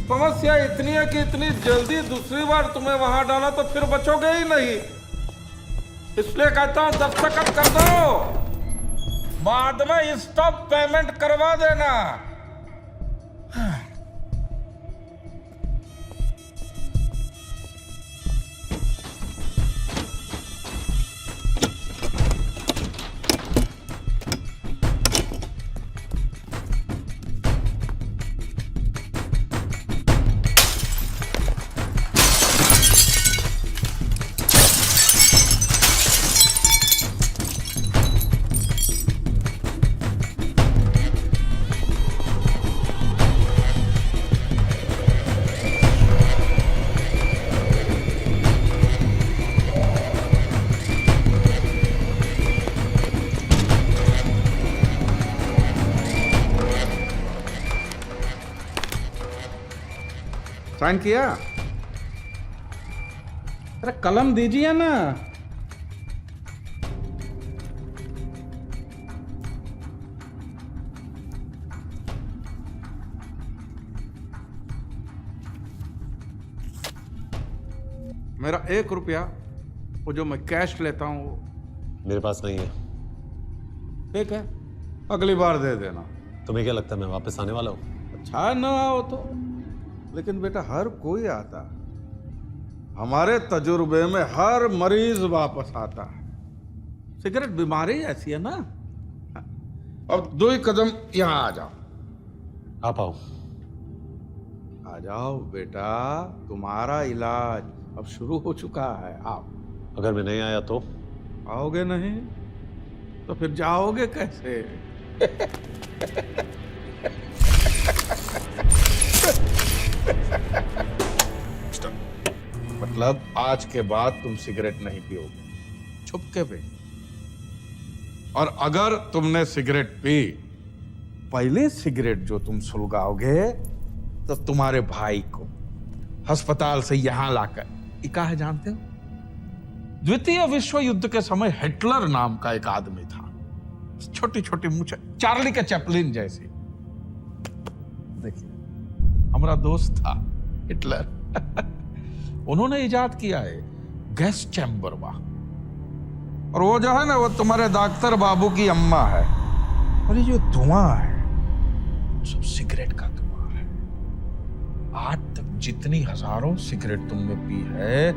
समस्या इतनी है कि इतनी जल्दी दूसरी बार तुम्हें वहां डाला तो फिर बचोगे ही नहीं। इसलिए कहता हूं दस्तखत कर दो, बाद में स्टॉप पेमेंट करवा देना। साइन किया? अरे कलम दीजिए ना। मेरा 1 रुपया वो जो मैं कैश लेता हूं वो मेरे पास नहीं है। ठीक है, अगली बार दे देना। तुम्हें क्या लगता है मैं वापस आने वाला हूं? अच्छा ना आओ तो, लेकिन बेटा हर कोई आता है। हमारे तजुर्बे में हर मरीज वापस आता है। सिगरेट बीमारी ऐसी है ना। अब 2 कदम यहाँ आ जाओ। आप आओ। आ जाओ बेटा, तुम्हारा इलाज अब शुरू हो चुका है। आओ। अगर मैं नहीं आया तो? आओगे नहीं तो फिर जाओगे कैसे? मतलब आज के बाद तुम सिगरेट नहीं पियोगे, छुपके पे। और अगर तुमने सिगरेट पी, पहले सिगरेट जो तुम सुलगाओगे तो तुम्हारे भाई को अस्पताल से यहां लाकर, क्या है जानते हो? द्वितीय विश्व युद्ध के समय हिटलर नाम का एक आदमी था, छोटी छोटी मूंछ, चार्ली के चैपलिन जैसी। देखिए, हमारा दोस्त था हिटलर। उन्होंने इजाद किया है गैस चैम्बर वाह। और वो जो है ना, वो तुम्हारे डॉक्टर बाबू की अम्मा है। और ये जो धुआं है सब सिगरेट का धुआं है। आज तक जितनी हजारों सिगरेट तुमने पी है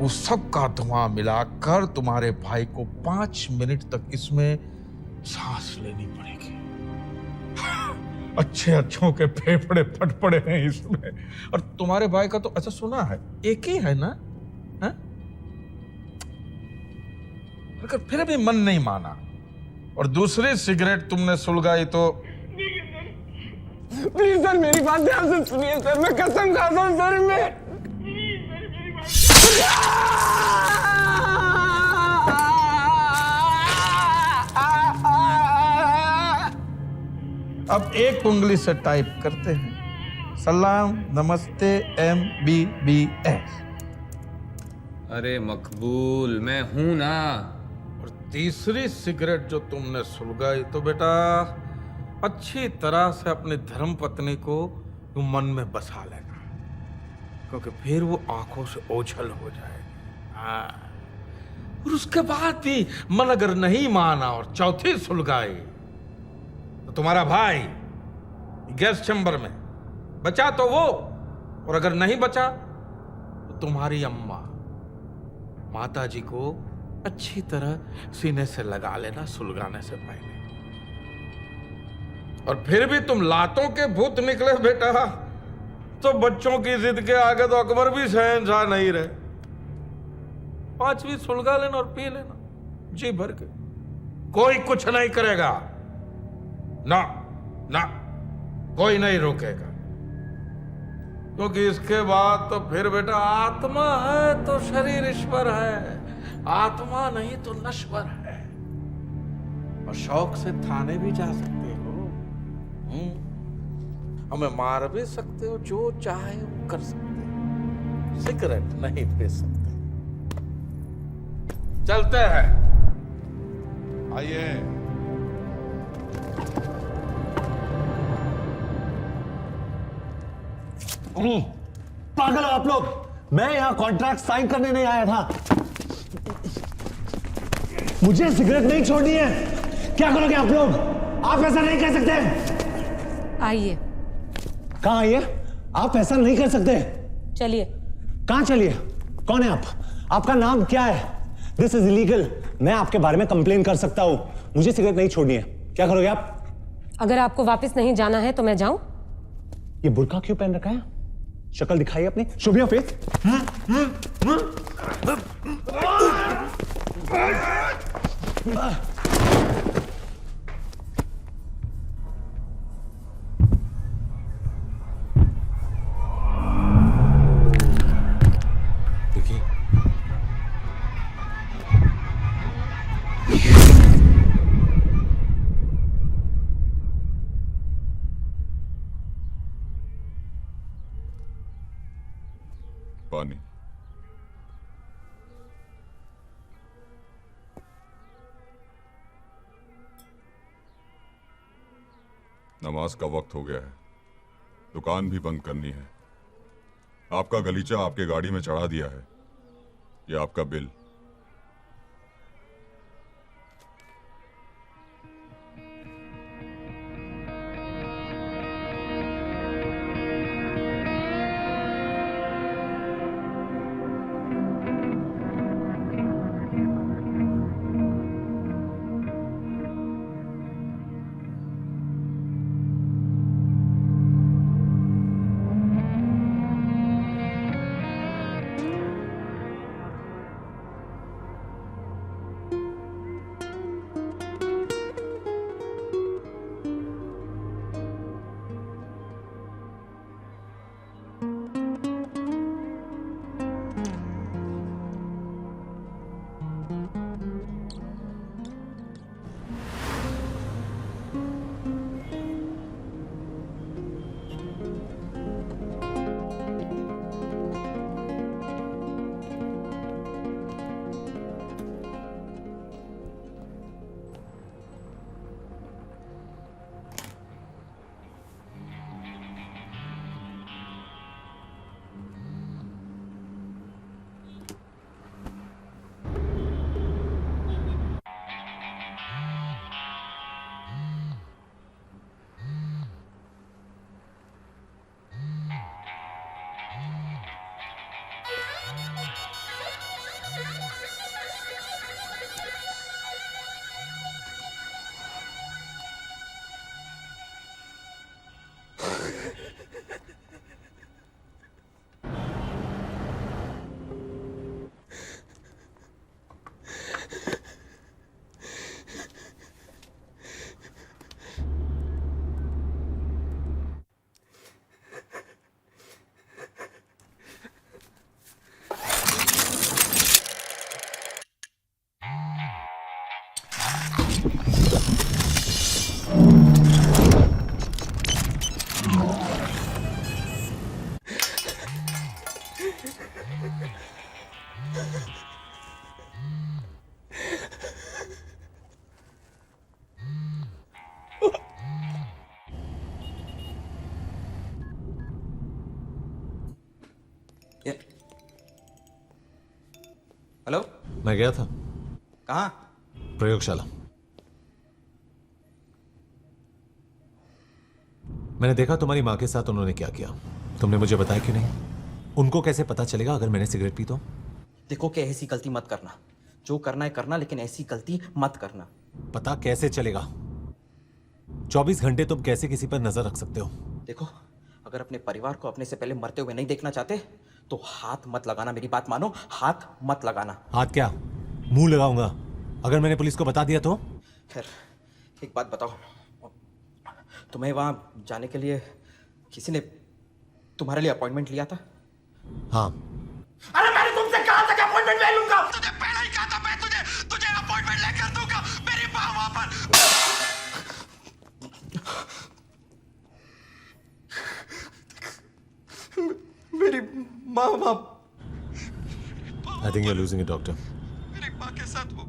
उस सब का धुआं मिलाकर तुम्हारे भाई को 5 मिनट तक इसमें सांस लेनी पड़ेगी। अच्छे अच्छों के फेफड़े फट पड़े हैं इसमें। और तुम्हारे भाई का तो ऐसा सुना है एक ही है ना, है? अगर फिर भी मन नहीं माना और दूसरी सिगरेट तुमने सुलगाई तो प्लीज सर मेरी बात ध्यान से सुनिए सर, मैं कसम खाता हूँ सर मैं अब एक उंगली से टाइप करते हैं, सलाम नमस्ते MBBS। अरे मकबूल मैं हूं ना। और तीसरी सिगरेट जो तुमने सुलगाई तो बेटा अच्छी तरह से अपनी धर्म पत्नी को तुम मन में बसा लेना, क्योंकि फिर वो आंखों से ओझल हो जाएगी। हाँ। और उसके बाद भी मन अगर नहीं माना और चौथी सुलगाई तो तुम्हारा भाई गैस चैम्बर में बचा तो वो, और अगर नहीं बचा तो तुम्हारी अम्मा माता जी को अच्छी तरह सीने से लगा लेना सुलगाने से पहले। और फिर भी तुम लातों के भूत निकले बेटा तो बच्चों की जिद के आगे तो अकबर भी शहंशाह नहीं रहे। 5वीं सुलगा लेना और पी लेना जी भर के, कोई कुछ नहीं करेगा ना ना, कोई नहीं रोकेगा, क्योंकि इसके बाद तो फिर बेटा आत्मा है तो शरीर ईश्वर है, आत्मा नहीं तो नश्वर है। और शौक से थाने भी जा सकते हो, हमें मार भी सकते हो, जो चाहे वो कर सकते हो, सिगरेट नहीं पी सकते। चलते हैं, आइए। पागल हो आप लोग, मैं यहाँ कॉन्ट्रैक्ट साइन करने नहीं आया था। मुझे सिगरेट नहीं छोड़नी है। क्या करोगे आप लोग? आप ऐसा नहीं कर सकते। आइए। कहाँ आइए? आप ऐसा नहीं कर सकते। चलिए। कहाँ चलिए? कौन है आप? आपका नाम क्या है? This is illegal. मैं आपके बारे में कंप्लेन कर सकता हूँ। मुझे सिगरेट नहीं छोड़नी है। क्या करोगे आप? अगर आपको वापस नहीं जाना है तो मैं जाऊं? ये बुर्का क्यों पहन रखा है? शक्ल दिखाई अपनी, शो योर फेस। देखिए पानी। नमाज का वक्त हो गया है, दुकान भी बंद करनी है। आपका गलीचा आपके गाड़ी में चढ़ा दिया है, ये आपका बिल। हेलो, मैं गया था कहाँ? प्रयोगशाला। मैंने देखा तुम्हारी माँ के साथ उन्होंने क्या किया। तुमने मुझे बताया क्यों नहीं? उनको कैसे पता चलेगा अगर मैंने सिगरेट पी तो? देखो कि ऐसी गलती मत करना। जो करना है करना, लेकिन ऐसी गलती मत करना। पता कैसे चलेगा? 24 घंटे तुम कैसे किसी पर नजर रख सकते हो? देखो, अगर अपने परिवार को अपने से पहले मरते हुए नहीं देखना चाहते तो हाथ मत लगाना। मेरी बात मानो, हाथ मत लगाना। हाथ क्या, मुंह लगाऊंगा। अगर मैंने पुलिस को बता दिया तो? खैर, एक बात बताओ, तुम्हें वहां जाने के लिए किसी ने तुम्हारे लिए अपॉइंटमेंट लिया था? हाँ। अरे मैंने तुमसे कहा था कि अपॉइंटमेंट ले लूंगा। तुझे पहले ही कहा था मैं तुझे अपॉइंटमेंट लेकर दूंगा। मेरी माँ वहां पर। मेरी माँ वहां। I think you're losing it, doctor. मेरी माँ के साथ वो।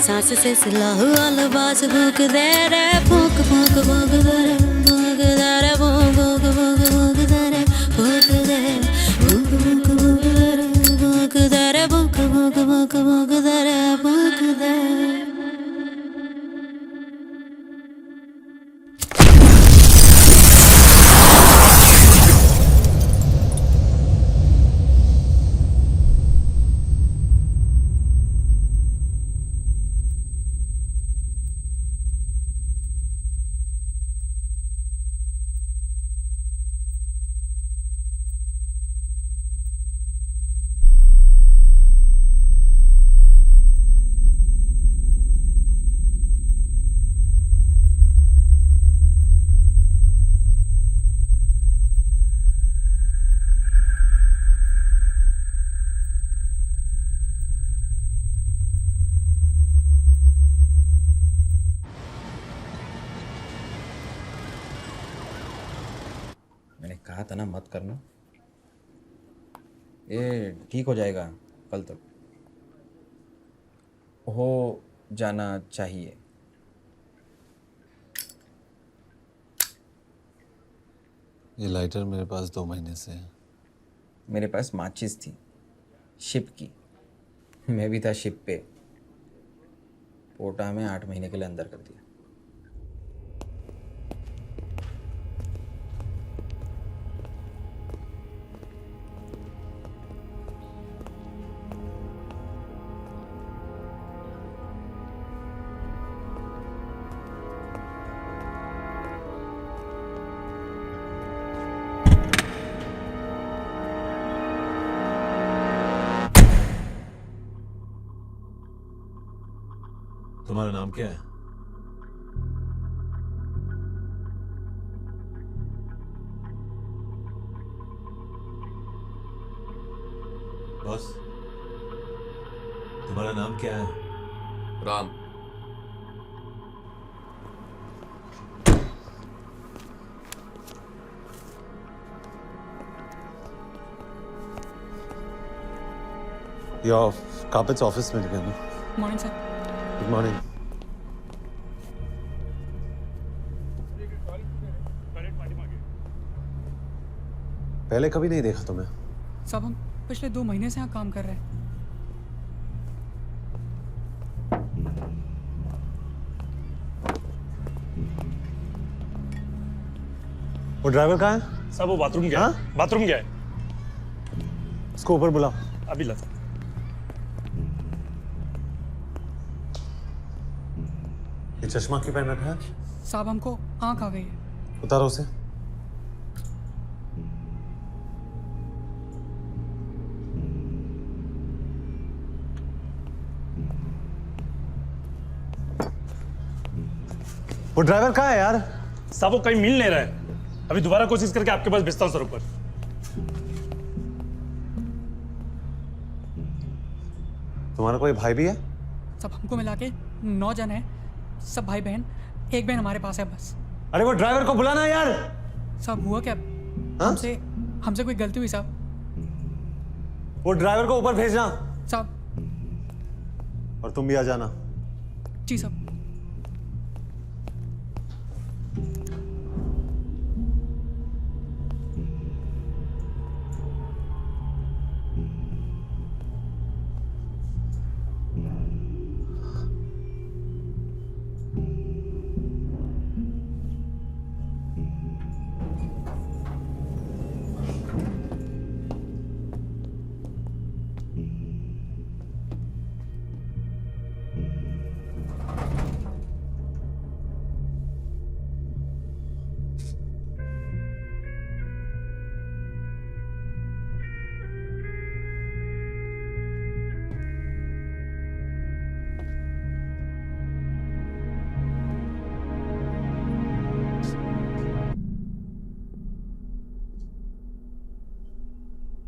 सांस से सिला हुआ लिबास फूक दे रे, फूक फूक फूक दे रे, फूक दे रे, फूक फूक फूक फूक दे रे, फूक दे, फूक फूक फूक दे रे, फूक दे रे, फूक फूक फूक फूक दे रे, फूक दे। मैंने कहा था ना मत करना। ये ठीक हो जाएगा कल तक, हो जाना चाहिए। ये लाइटर मेरे पास 2 महीने से है। मेरे पास माचिस थी, शिप की। मैं भी था शिप पे। पोटा में 8 महीने के लिए अंदर कर दिया। तुम्हारा नाम क्या है? बॉस, तुम्हारा नाम क्या है? राम। Your carpet's office में गया ना? Morning sir. Good morning. पहले कभी नहीं देखा तुम्हें। साहब हम पिछले 2 महीने से यहाँ काम कर रहे हैं। वो ड्राइवर कहाँ है? साहब वो बाथरूम गया है। बाथरूम गया है। उसको ऊपर बुलाओ। अभी ला। ये चश्मा क्यों पहन रखा है? साहब हमको आंख आ गई है। उतारो उसे। वो ड्राइवर कहाँ है यार? साहब वो कहीं मिल नहीं रहा है। अभी दोबारा कोशिश करके आपके पास भेजता हूँ सर ऊपर। तुम्हारा कोई भाई भी है? सब हमको मिला के 9 जन है, सब भाई बहन। एक बहन हमारे पास है बस। अरे वो ड्राइवर को बुलाना यार। सब हुआ क्या? हमसे कोई गलती हुई साहब? वो ड्राइवर को ऊपर भेजना। साहब। और तुम भी आ जाना। जी साहब।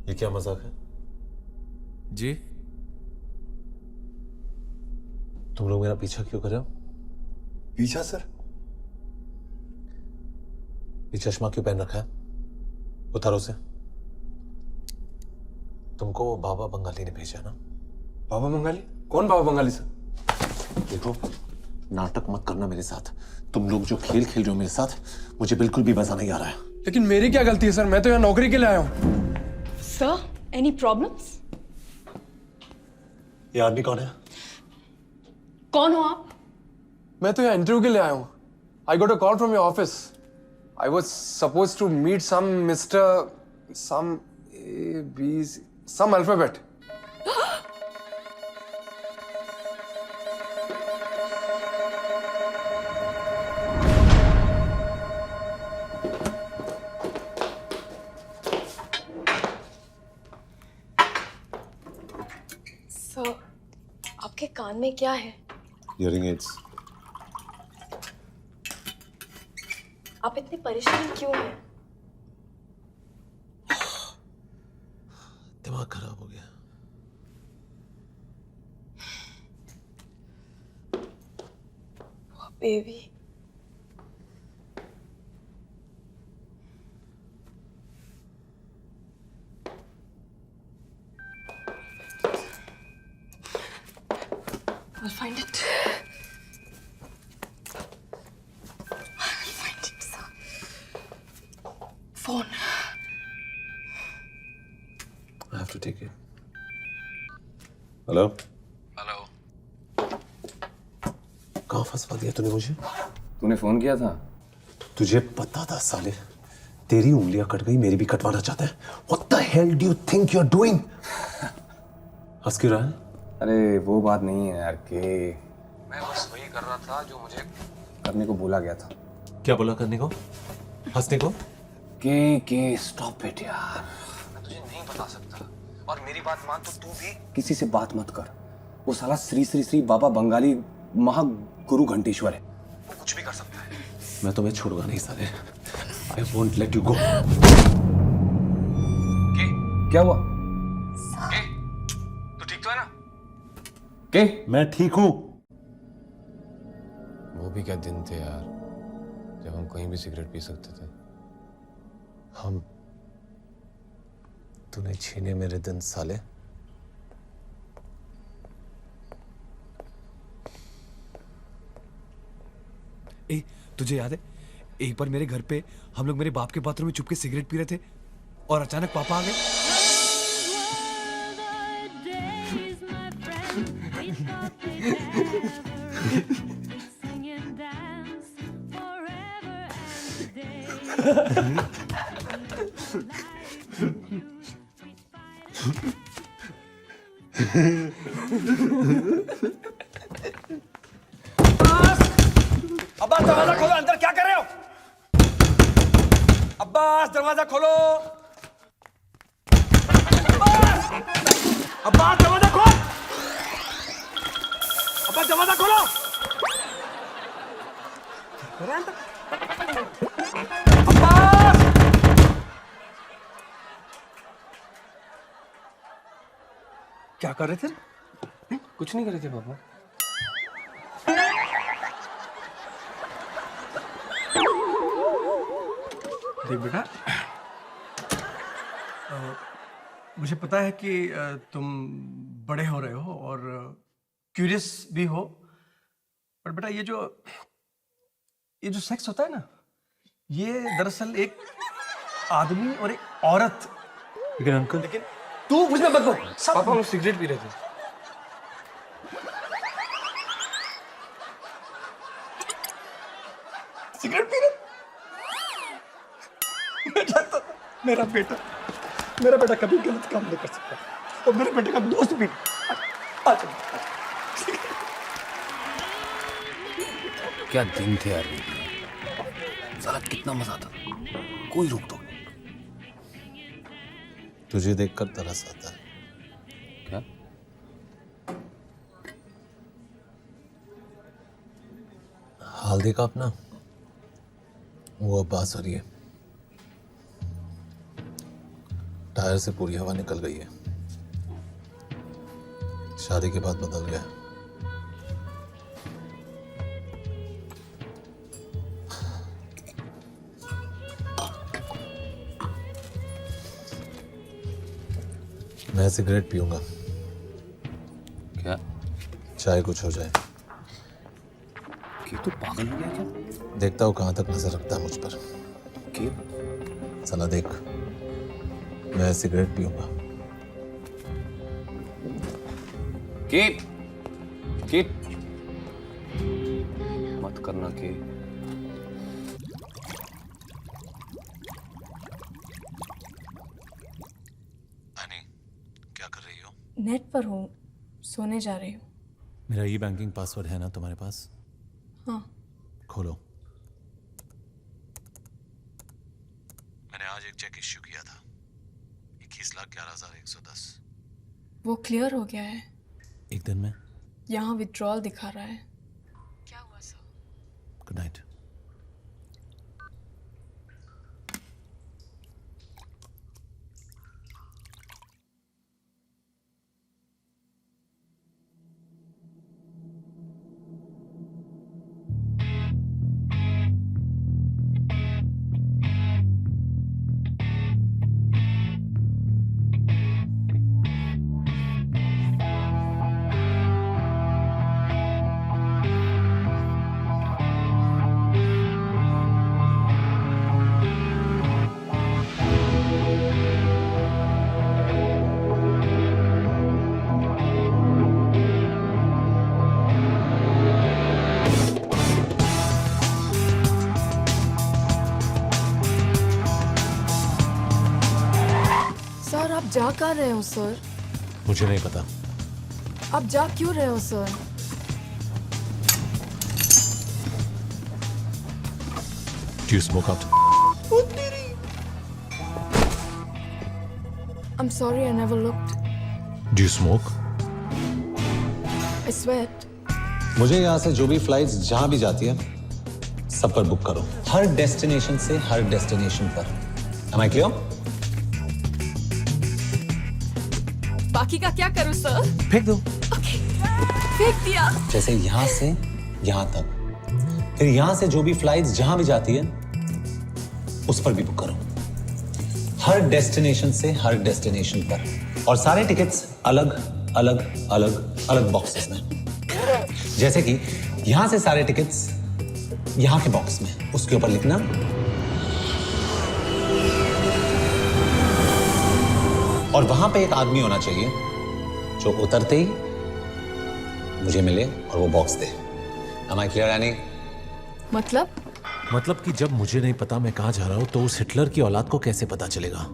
ये क्या मजाक है? जी तुम लोग मेरा पीछा क्यों कर रहे हो? पीछा सर? ये चश्मा क्यों पहन रखा है? उतारो से। तुमको वो बाबा बंगाली ने भेजा ना? बाबा बंगाली? कौन बाबा बंगाली सर? देखो, नाटक मत करना मेरे साथ। तुम लोग जो खेल खेल रहे हो मेरे साथ, मुझे बिल्कुल भी मजा नहीं आ रहा है। लेकिन मेरी क्या गलती है सर? मैं तो यहाँ नौकरी के लिए आया हूँ। Sir, any problems? ये आदमी कौन है? कौन हो आप? मैं तो यहाँ इंटरव्यू के लिए आया हूँ। I got a call from your office. I was supposed to meet some Mr. some A, B, C, some alphabet. Sir, आपके कान में क्या है? Hearing aids. आप इतने परेशान क्यों हैं? दिमाग खराब हो गया। Baby. I'll find it. I'll find it, sir. Phone. I have to take it. Hello? Hello. कहाँ फंसवा दिया तूने मुझे? तूने फोन किया था? तुझे पता था साले, तेरी उंगलियां कट गई, मेरी भी कटवाना चाहता है। What the hell do you think you're doing? हंस क्यों रहा है? अरे वो बात नहीं है यार के मैं बस वही कर रहा था जो मुझे करने को बोला गया था। क्या बोला करने को? हंसने को? के स्टॉप इट यार, मैं तुझे नहीं बता सकता। और मेरी बात मान तो तू भी किसी से बात मत कर। वो साला श्री श्री श्री बाबा बंगाली महागुरु घंटेश्वर है, वो कुछ भी कर सकता है। मैं तुम्हें छोड़ूंगा नहीं साले। I won't let you go. क्या हुआ? तू ठीक तो है ना? के? मैं ठीक हूँ। वो भी क्या दिन थे यार, जब हम कहीं भी सिगरेट पी सकते थे। हम तूने छीने मेरे दिन साले। ए, तुझे याद है एक बार मेरे घर पे हम लोग मेरे बाप के बाथरूम में चुपके सिगरेट पी रहे थे और अचानक पापा आ गए। अब्बास दरवाजा खोलो, अंदर क्या कर रहे हो? अब्बास दरवाजा खोलो। अब्बास दरवाजा खोल। अब्बास दरवाजा खोलो। अब्बास! क्या कर रहे थे? कुछ नहीं कर रहे थे पापा। देख बेटा, मुझे पता है कि तुम बड़े हो रहे हो और क्यूरियस भी हो, पर बेटा ये जो सेक्स होता है ना, ये दरअसल एक आदमी और एक औरत। लेकिन अंकल, लेकिन तू मुझे मत बोल। पापा हम सिगरेट पी रहे थे। सिगरेट पी रहे? मैं जानता था मेरा बेटा कभी गलत काम नहीं कर सकता, और मेरे बेटे का दोस्त भी। क्या दिन थे यार, साला कितना मजा आता, कोई रोक टोक नहीं। तुझे देखकर तरस आता है। क्या? हाल देखा अपना, वो अब्बास हो रही है, टायर से पूरी हवा निकल गई है, शादी के बाद बदल गया। मैं सिगरेट पीऊंगा। क्या? चाहे कुछ हो जाए। कि तू पागल हो गया क्या? देखता हूँ कहाँ तक नजर रखता है मुझ पर। क्यों? साला देख, मैं सिगरेट पीऊंगा। कीप मत करना के। अनी, क्या कर रही हो? नेट पर हूँ, सोने जा रही हूँ। मेरा ई बैंकिंग पासवर्ड है ना तुम्हारे पास? हाँ। खोलो। मैंने आज एक चेक इश्यू किया था, 21,11,110। वो क्लियर हो गया है। एक दिन में? यहाँ विड्रॉल दिखा रहा है। क्या हुआ सर? Good night. सर आप जा कहाँ रहे हो सर? मुझे नहीं पता। आप जा क्यों रहे हो sir? Do you smoke out? I'm sorry, I never looked. Do you smoke? I sweat. मुझे यहाँ से जो भी फ्लाइट्स जहाँ भी जाती है सब पर बुक करो, हर डेस्टिनेशन से हर डेस्टिनेशन पर। Am I clear? बाकी का क्या करूँ सर? फेंक दो। ओके, फेंक दिया। जैसे यहाँ से यहाँ तक, फिर यहाँ से जो भी फ्लाइट्स जहाँ भी जाती है उस पर भी बुक करो, हर डेस्टिनेशन से हर डेस्टिनेशन पर, और सारे टिकट्स अलग अलग अलग अलग बॉक्सेस में। जैसे कि यहां से सारे टिकट्स यहां के बॉक्स में, उसके ऊपर लिखना और वहां पे एक आदमी होना चाहिए जो उतरते ही मुझे मिले और वो box they. Am I clear, Annie? मतलब कि जब मुझे नहीं पता मैं कहां जा रहा हूं तो उस हिटलर की औलाद को कैसे पता चलेगा?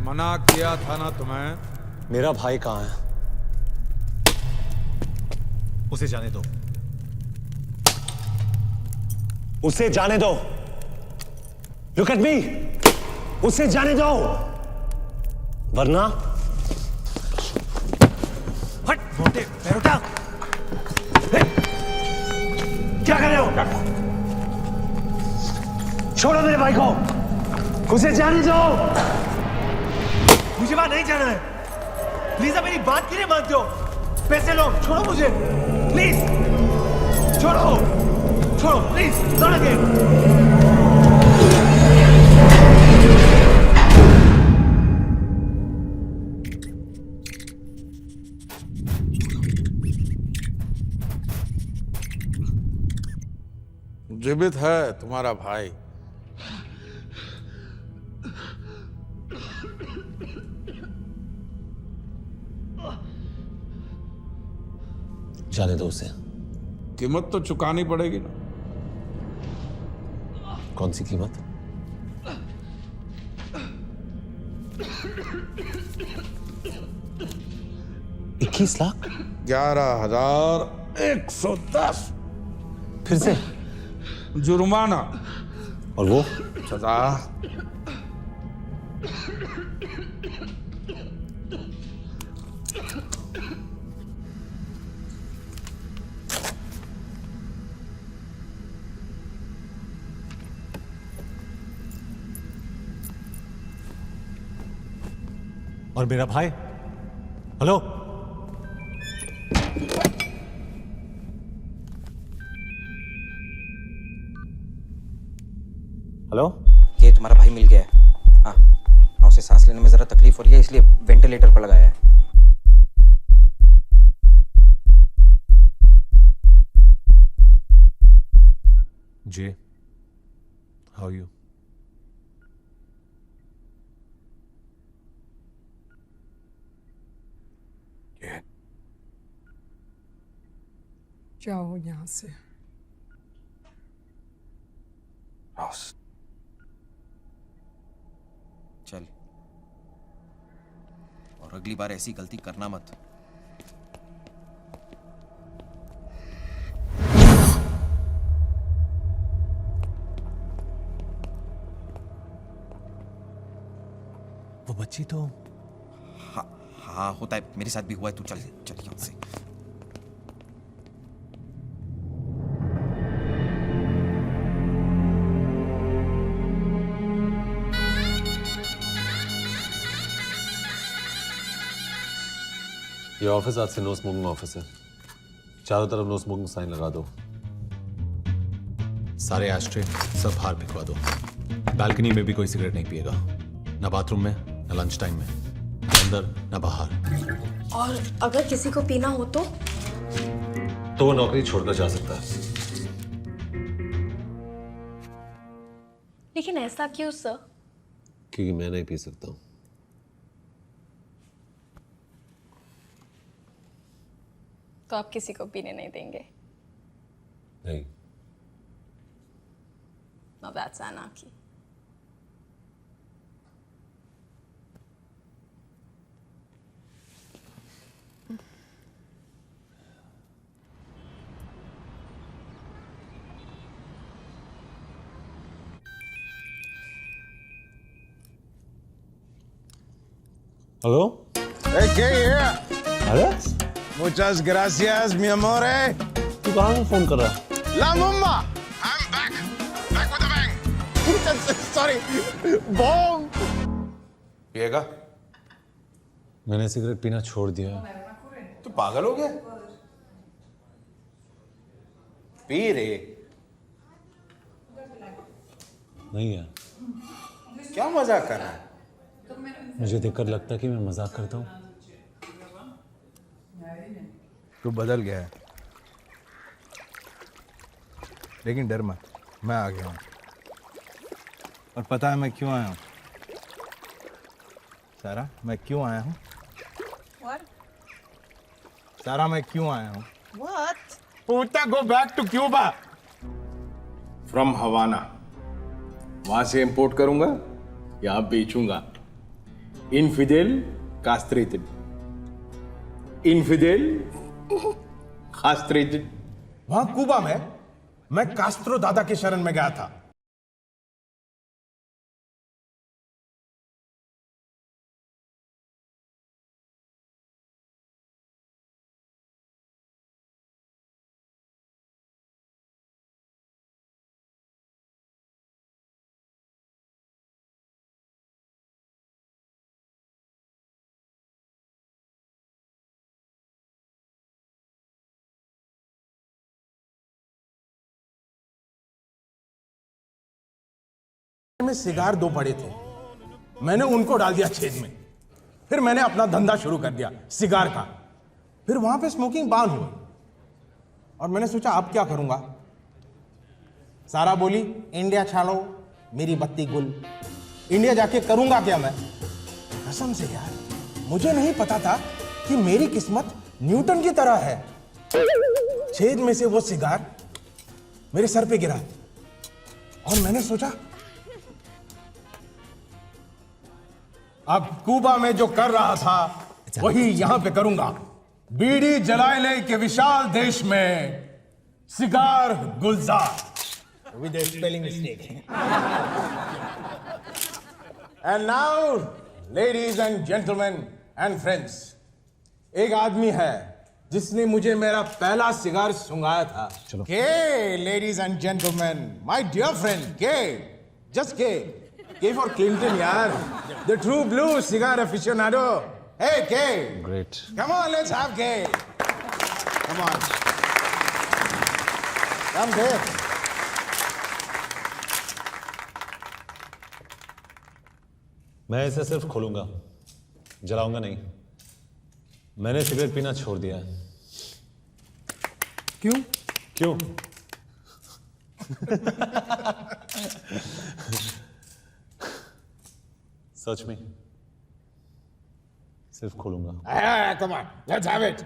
मना किया था ना तुम्हें। मेरा भाई कहां है? उसे जाने दो। उसे जाने दो। Look at me. उसे जाने दो, वरना हट मोटे पैर उठा। क्या कर रहे हो? छोड़ो मेरे भाई को। उसे जाने दो। मुझे वहां नहीं जाना है। प्लीज आप मेरी बात क्यों नहीं मानते हो? पैसे लो, छोड़ो मुझे प्लीज। छोड़ो छोड़ो प्लीज। Not again. जीवित है तुम्हारा भाई। जाने दो उसे। कीमत तो चुकानी पड़ेगी ना। कौन सी कीमत? $21,00,000। 11,110। फिर से जुर्माना। और वो सजा। और मेरा भाई? Hello, hello. ये तुम्हारा भाई मिल गया है। हाँ, उसे सांस लेने में जरा तकलीफ हो रही है, इसलिए वेंटिलेटर पर लगाया है। जे, हाउ आर यू? जाओ यहाँ से। चल, और अगली बार ऐसी गलती करना मत। वो बच्ची तो हाँ होता है, मेरे साथ भी हुआ है। तू चल चल यहाँ से। ये ऑफिस आज से नो स्मोकिंग ऑफिस है। चारों तरफ नो स्मोकिंग साइन लगा दो। सारे एस्ट्रे सब बाहर फेंकवा दो। बालकनी में भी कोई सिगरेट नहीं पिएगा, ना बाथरूम में, ना लंच टाइम में, ना अंदर ना बाहर। और अगर किसी को पीना हो तो वो नौकरी छोड़कर जा सकता है। लेकिन ऐसा क्यों सर? क्योंकि मैं नहीं पी सकता हूँ। तो आप किसी को पीने नहीं देंगे? नहीं। Now that's anarchy. Hello? Hey, ¿qué है? Alex? Muchas gracias, mi amore. तू कहाँ से फोन कर रहा है? La mumma. I'm back. Back with a bang. Sorry. Bong. पिएगा? मैंने सिगरेट पीना छोड़ दिया है। तू पागल हो गया? पी रे। नहीं है। क्या मजाक कर रहा है? मुझे देखकर लगता है कि मैं मजाक करता हूँ। तू बदल गया है, लेकिन डर मत, मैं आ गया हूँ। और पता है मैं क्यों आया हूँ? सारा, मैं क्यों आया हूँ? सारा, मैं क्यों आया हूँ? पूछता, go back to Cuba from Havana. वहां से इंपोर्ट करूंगा, यहाँ बेचूंगा। Infidel castrated, infidel castrated. वहां क्यूबा में मैं कास्ट्रो दादा के शरण में गया था। में सिगार दो पड़े थे, मैंने उनको डाल दिया छेद में। फिर मैंने अपना धंधा शुरू कर दिया सिगार का। फिर वहां पे स्मोकिंग बैन हुई और मैंने सोचा अब क्या करूंगा। सारा बोली इंडिया छाड़ो मेरी बत्ती गुल। इंडिया जाके करूंगा क्या मैं? कसम से यार, मुझे नहीं पता था कि मेरी किस्मत न्यूटन की तरह है। छेद में से वो सिगार मेरे सर पे गिरा और मैंने सोचा अब क्यूबा में जो कर रहा था वही यहां पे करूंगा। बीड़ी जलाए के विशाल देश में cigar Gulzar with A spelling mistake. And now ladies and gentleman and friends, एक आदमी है जिसने मुझे मेरा पहला सिगार सुंघाया था। के ladies and gentlemen, my dear friend के, जस्ट के for Clinton, yaar. The true blue cigar aficionado. Hey, Kay. Great. Come on, let's have Kay. Come on. Come, Kay. मैं इसे सिर्फ खोलूंगा, जलाऊंगा नहीं। मैंने सिगरेट पीना छोड़ दिया है। क्यों? क्यों? सच में सिर्फ खोलूंगा। Come on, let's have it.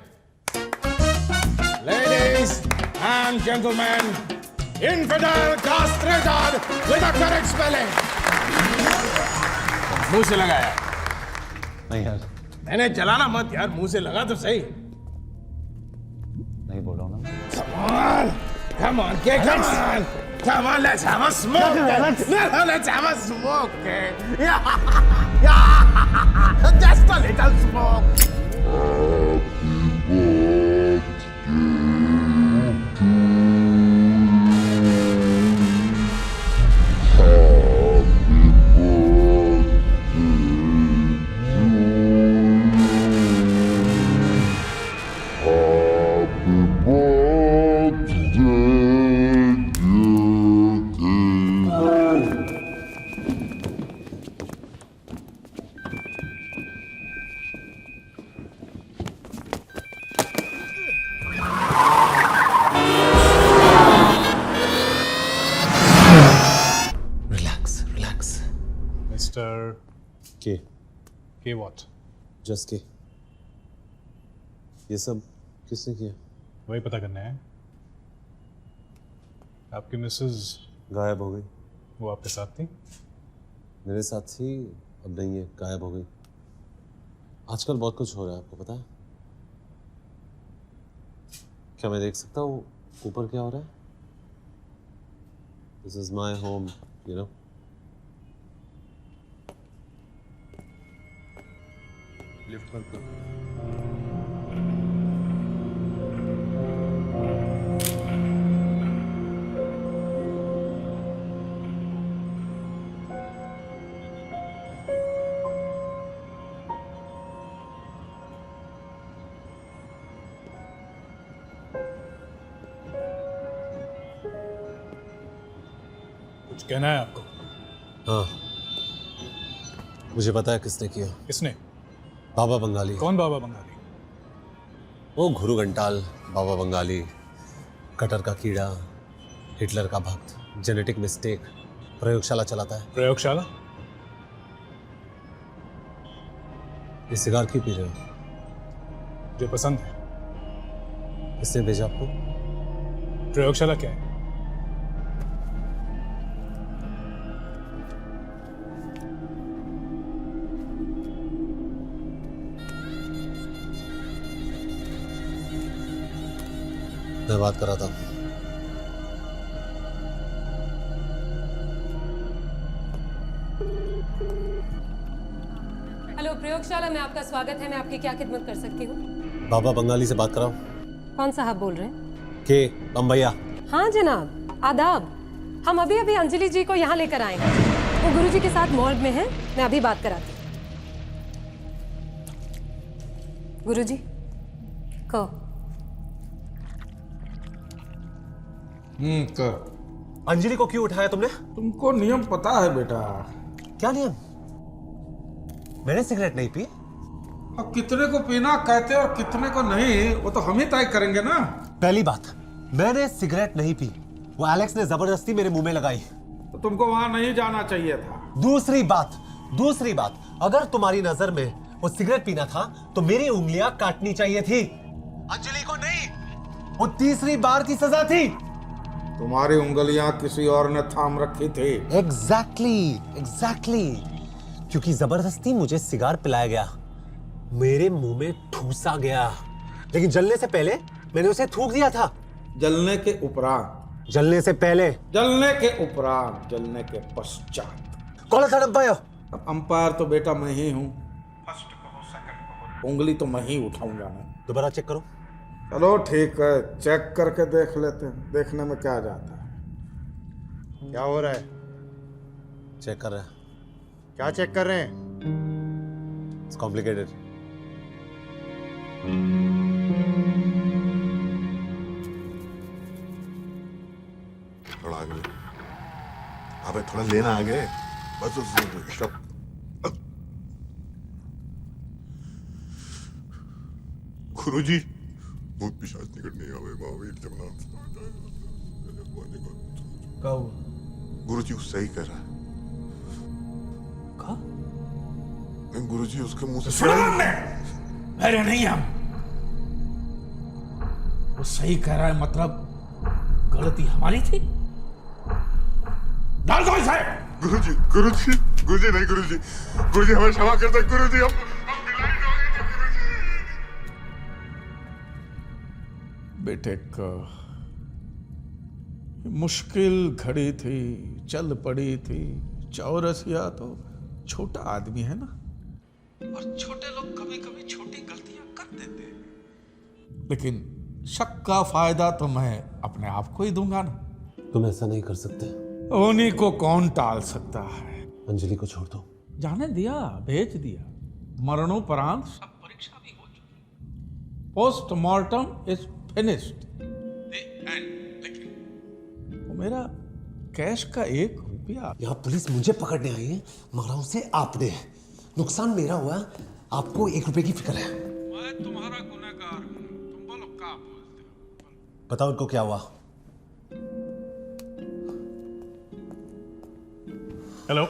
Ladies and gentlemen, infidel castrated with a correct spelling. मुंह से लगाया? नहीं यार। मैंने जलाना मत यार, मुंह से लगा तो सही। नहीं बोल रहा हूँ ना। Come on, Kay, come on. Come on, let's have a smoke. Let's have a smoke, Kay. Yeah. Just a little smoke. के व्हाट? जस्ट के। ये सब किसने किया? वही पता करना है। आपकी मिसेज गायब हो गई। वो आपके साथ थी? मेरे साथ थी, अब नहीं है, गायब हो गई। आजकल बहुत कुछ हो रहा है, आपको पता है? क्या मैं देख सकता हूँ ऊपर क्या हो रहा है? This is my home, you know. Lift बंद करो। कुछ कहना है आपको? हाँ, मुझे पता है किसने किया। किसने? बाबा बंगाली। कौन बाबा बंगाली? वो गुरु घंटाल बाबा बंगाली, कटर का कीड़ा, हिटलर का भक्त, जेनेटिक मिस्टेक, प्रयोगशाला चलाता है। प्रयोगशाला? ये सिगार क्यों पी रहे हो? मुझे पसंद है। किसने भेजा आपको? प्रयोगशाला क्या है? मैं बात कर रहा था। हेलो प्रयोगशाला में आपका स्वागत है। मैं आपकी क्या खिदमत कर सकती हूँ? बाबा बंगाली से बात कराओ। कौन साहब बोल रहे हैं? के बम्बैया। हाँ जनाब, आदाब। हम अभी अभी अंजलि जी को यहाँ लेकर आए हैं। वो गुरुजी के साथ मॉर्ग में हैं। मैं अभी बात कराती हूँ। गुरुजी को कर। अंजलि को क्यों उठाया तुमने? तुमको नियम पता है बेटा। क्या नियम? मैंने सिगरेट नहीं पी। अब कितने को पीना कहते और कितने को नहीं, वो तो हम ही तय करेंगे ना। पहली बात, मैंने सिगरेट नहीं पी। वो एलेक्स ने जबरदस्ती मेरे मुंह में लगाई। तो तुमको वहां नहीं जाना चाहिए था। दूसरी बात, अगर तुम्हारी नजर में वो सिगरेट पीना था तो मेरी उंगलियां काटनी चाहिए थी, अंजलि को नहीं। वो तीसरी बार की सजा थी। तुम्हारी उंगलियां किसी और ने थाम रखी थी। एग्जैक्टली। क्योंकि जबरदस्ती मुझे सिगार पिलाया गया, मेरे मुंह में ठूसा गया, लेकिन जलने से पहले मैंने उसे थूक दिया था। जलने के उपरांत? जलने से पहले। जलने के उपरांत, जलने के पश्चात। कौन था अंपायर? अब अंपायर तो बेटा मैं ही हूँ। फर्स्ट कहो, सेकंड कहो, उंगली तो मैं ही उठाऊंगा ना। दोबारा चेक करो। चलो ठीक है, चेक करके देख लेते हैं। देखने में क्या जाता है। क्या हो रहा है? चेक कर रहे हैं। क्या चेक कर रहे हैं? It's complicated. थोड़ा आगे ले। अबे थोड़ा लेना आगे। Bus stop. गुरुजी, भूत पिशाच निकट नहीं आवे, महावीर जगन्नाथ। क्या हुआ? गुरुजी वो सही कह रहा है। गुरुजी उसके मुंह से मेरे नहीं हम। वो सही कह रहा है मतलब गलती हमारी थी। डाल दो इसे। गुरुजी नहीं, गुरुजी हमें क्षमा कर दे। गुरुजी हम ब्लाइंड हो गए थे। बेटे का मुश्किल घड़ी थी, चल पड़ी थी। चौरसिया तो छोटा आदमी है ना, और छोटे लोग कभी कभी छोटी गलतियां कर देते हैं। लेकिन शक का फायदा तो मैं अपने आप को ही दूंगा ना। तुम ऐसा नहीं कर सकते। उन्हीं को कौन टाल सकता है? अंजलि को छोड़ दो। जाने दिया, भेज दिया। मरणोपरांत सब परीक्षा भी हो चुकी। Postmortem is finished. लेकिन वो मेरा कैश का 1 रुपया। यहाँ पुलिस मुझे पकड़ने आई है, मारा उसे आपने। नुकसान मेरा हुआ, आपको 1 रुपए की फिक्र है। मैं तुम्हारा गुनहगार हूं। तुम बोलो क्या बोलते हो? बताओ इनको क्या हुआ। हेलो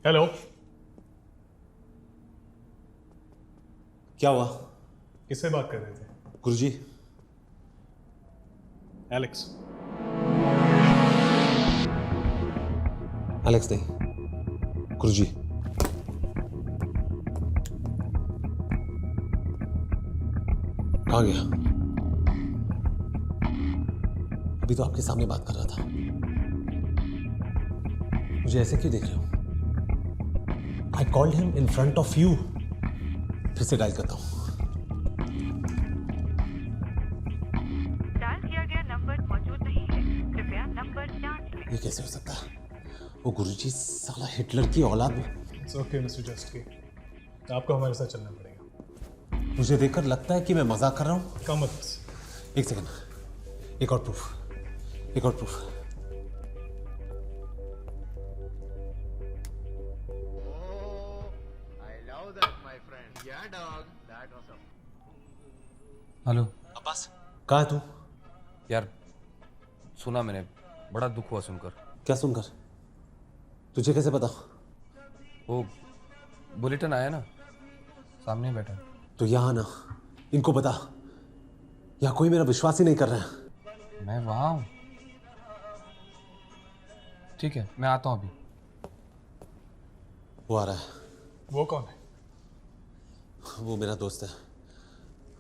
हेलो क्या हुआ? किससे बात कर रहे थे? गुरुजी। एलेक्स। एलेक्स नहीं, गुरुजी। कहाँ गया? अभी तो आपके सामने बात कर रहा था। मुझे ऐसे क्यों देख रहे हो? I called him in front of you. फिर से डायल करता हूँ। डायल किया गया नंबर मौजूद नहीं है, कृपया नंबर जांच लें। ये कैसे हो सकता है? वो गुरुजी साला हिटलर की औलाद में। It's okay, Mr. Justki. आपको हमारे साथ चलना पड़ेगा। मुझे देखकर लगता है कि मैं मजाक कर रहा हूँ। कम मत। एक सेकंड, एक और प्रूफ, एक और प्रूफ। हेलो अब्बास, कहाँ है तू? यार सुना मैंने, बड़ा दुख हुआ सुनकर। क्या सुनकर? तुझे कैसे पता? वो बुलेटिन आया ना, सामने बैठा। तो यहाँ ना, इनको बता। यहाँ कोई मेरा विश्वास ही नहीं कर रहा है। मैं वहाँ हूँ। ठीक है, मैं आता हूँ अभी। वो आ रहा है। वो कौन है? वो मेरा दोस्त है।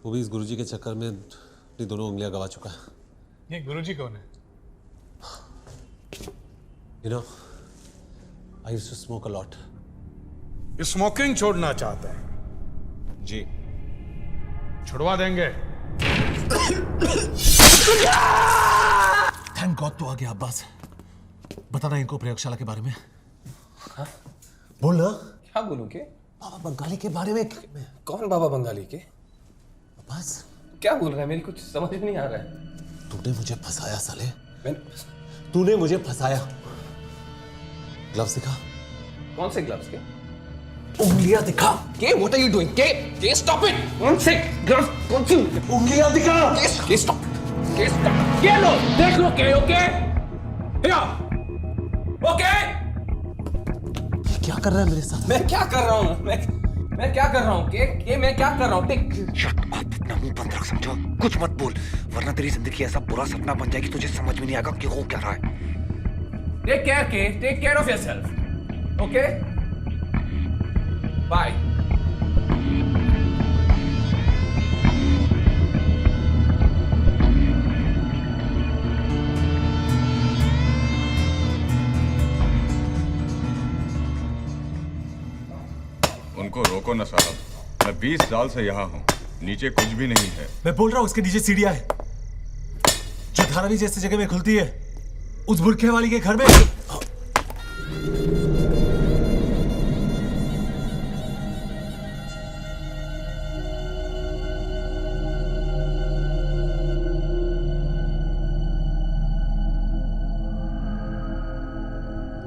वो भी इस गुरुजी के चक्कर में अपनी दोनों उंगलियां गवा चुका है। ये गुरुजी कौन है? You know, I used to smoke a lot. Smoking छोड़ना चाहते हैं? जी, छुड़वा देंगे। थैंक गॉड तू आ गया अब्बास। बताना इनको प्रयोगशाला के बारे में। हाँ? बोल ना। क्या बोलूं के? बाबा बंगाली के बारे में। कौन बाबा बंगाली के? अब्बास क्या बोल रहा है? मेरी कुछ समझ में नहीं आ रहा है। तूने मुझे फंसाया साले। तूने मुझे फंसाया। ग्लव्स दिखा। कौन से ग्लव्स के? उंगलियां दिखा। के व्हाट आर यू डूइंग? के stop it. One sec. Gloves कौन सी? उंगलियां दिखा। के स्टॉप। के स्टॉप। के लो, देख लो के, ओके? या ओके? क्या कर रहा है मेरे साथ? मैं क्या कर रहा हूँ? मैं क्या कर रहा हूँ? के मैं क्या कर रहा हूँ? टेक शट अप, अपना मुंह बंद रख, समझो? कुछ मत बोल, वरना तेरी जिंदगी ऐसा बुरा सपना बन जाएगी तुझे समझ में नहीं आएगा कि हो क्या रहा है। टेक केयर के, take care of yourself, okay? Bye. उनको रोको ना साहब, मैं 20 साल से यहाँ हूँ, नीचे कुछ भी नहीं है। मैं बोल रहा हूँ उसके नीचे सीढ़ियाँ है, जो धारावी जैसी जगह में खुलती है, उस बुरखे वाली के घर में।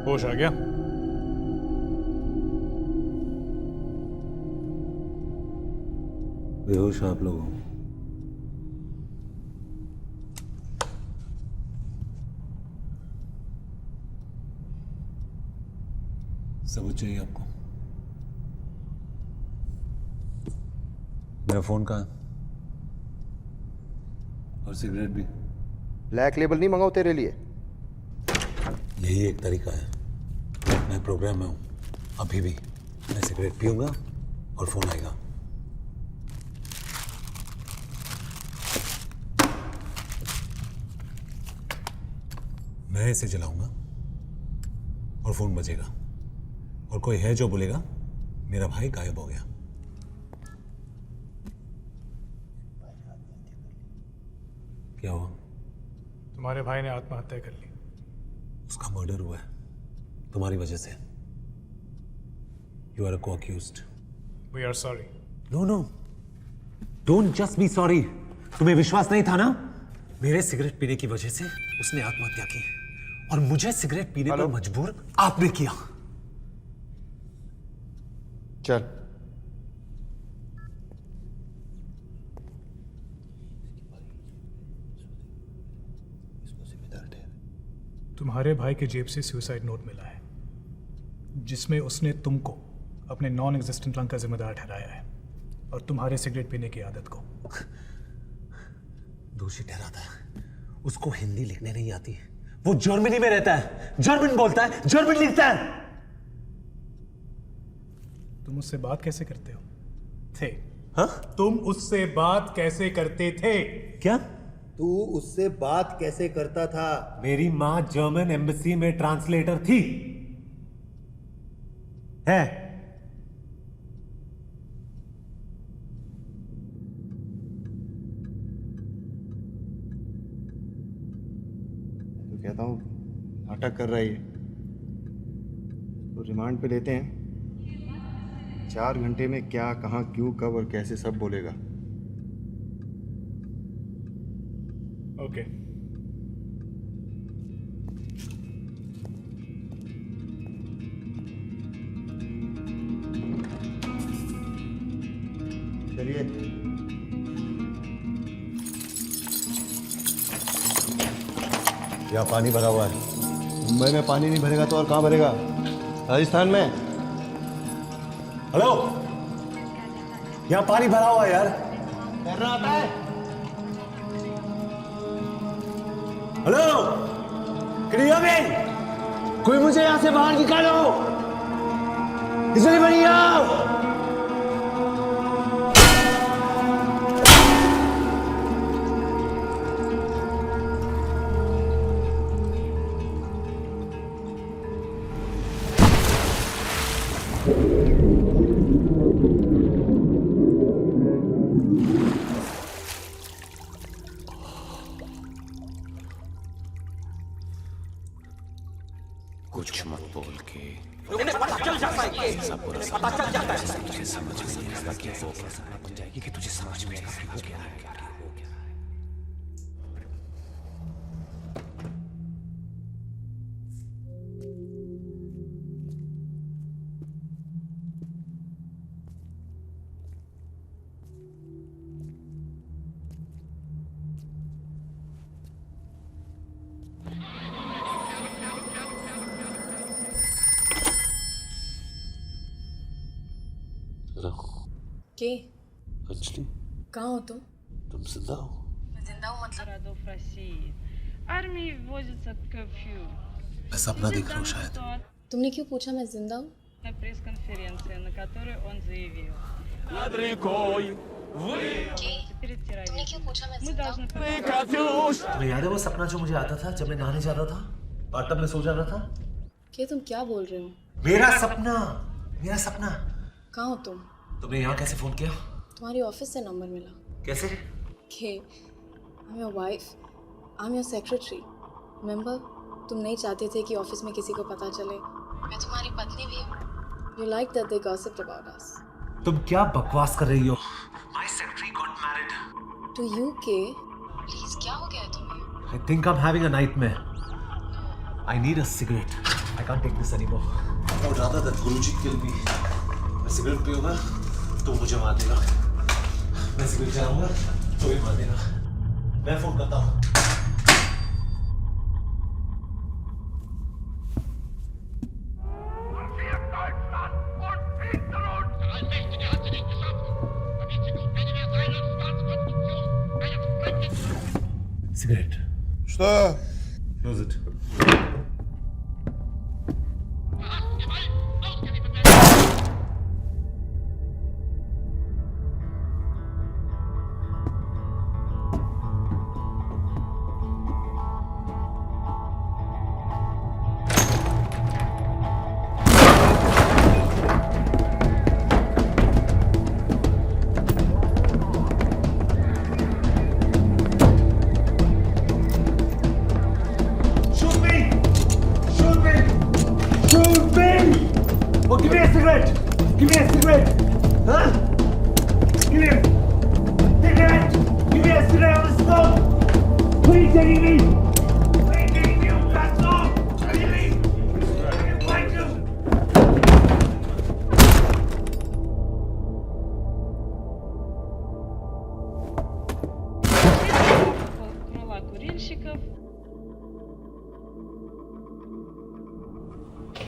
होश आ गया? बेहोश आप लोग हो। सबूत चाहिए आपको? मेरा फोन कहाँ है? और सिगरेट भी? ब्लैक लेबल नहीं मंगाओ तेरे लिए। यही एक तरीका है। मैं प्रोग्राम में हूँ अभी भी। मैं सिगरेट पीऊंगा और फोन आएगा। मैं इसे जलाऊंगा और फोन बजेगा, और कोई है जो बोलेगा मेरा भाई गायब हो गया। क्या हुआ? तुम्हारे भाई ने आत्महत्या कर ली। उसका मर्डर हुआ है तुम्हारी वजह से। You are a co-accused. We are sorry. No no, don't just be sorry. तुम्हें विश्वास नहीं था ना? मेरे सिगरेट पीने की वजह से उसने आत्महत्या की, और मुझे सिगरेट पीने पर मजबूर आपने किया। चल। तुम्हारे भाई के जेब से सुसाइड नोट मिला है, जिसमें उसने तुमको अपने नॉन एग्जिस्टेंट लंग का जिम्मेदार ठहराया है। और तुम्हारे सिगरेट पीने की आदत को। दोषी ठहराता है। उसको हिंदी लिखने नहीं आती। वो जर्मनी में रहता है, जर्मन बोलता है, जर्मन लिखता है। तुम उससे बात कैसे करते हो? थे हाँ? तुम उससे बात कैसे करते थे? क्या? तू उससे बात कैसे करता था? मेरी माँ जर्मन एम्बेसी में ट्रांसलेटर थी। है। तो कहता हूँ नाटक कर रहा है ये। तो रिमांड पे लेते हैं। 4 घंटे में क्या, कहाँ, क्यों, कब और कैसे सब बोलेगा। ओके। चलिए। यहाँ पानी भरा हुआ है। मुंबई में पानी नहीं भरेगा तो और कहाँ भरेगा? राजस्थान में। हेलो, यहाँ पानी भरा हुआ है यार। तैरना आता है? हेलो, कोई मुझे यहाँ से बाहर निकालो। इसलिए बढ़िया। कुछ मत बोल के उन्हें पता चल जाता है कि पता चल जाता है। तुझे समझ में नहीं आएगा कि वो कैसा बन जाएगी कि तुझे समझ में आएगा कि वो क्या है। के? अंजलि, कहाँ हो तुम? तुम जिंदा हो? मैं जिंदा हूँ मतलब? Армии вводится curfew. मैं सपना देख रहा हूँ शायद। तुमने क्यों पूछा मैं जिंदा हूँ? Пресс-конференция, на которой он заявил. नад рекой Перед террористом. तुमने क्यों पूछा मैं Мы जिंदा должны... तुम्हें याद है वो सपना जो मुझे आता था जब मैं नहाने जाता था, बाथटब में सो जाता था? के तुम क्या बोल रहे हो? मेरा सपना, मेरा सपना। कहाँ हो तुम? तुमने यहाँ कैसे फोन किया? तुम्हारी ऑफिस से नंबर मिला। कैसे? के I am your wife, I am your secretary. Remember, तुम नहीं चाहते थे कि ऑफिस में किसी को पता चले। मैं तुम्हारी पत्नी भी हूँ। You like that they gossiped about us. तुम क्या बकवास कर रही हो? My secretary got married. To you के? प्लीज, क्या हो गया है तुम्हें? I think I'm having a nightmare. I need a cigarette. I can't take this anymore. I would rather that Guruji kill me. मैं सिगरेट पीऊंगा तो मुझे मार देगा। मैं सिगरेट जलाऊंगा तो भी मार देगा। मैं फोन करता हूँ। Cigarette. Что? Close it.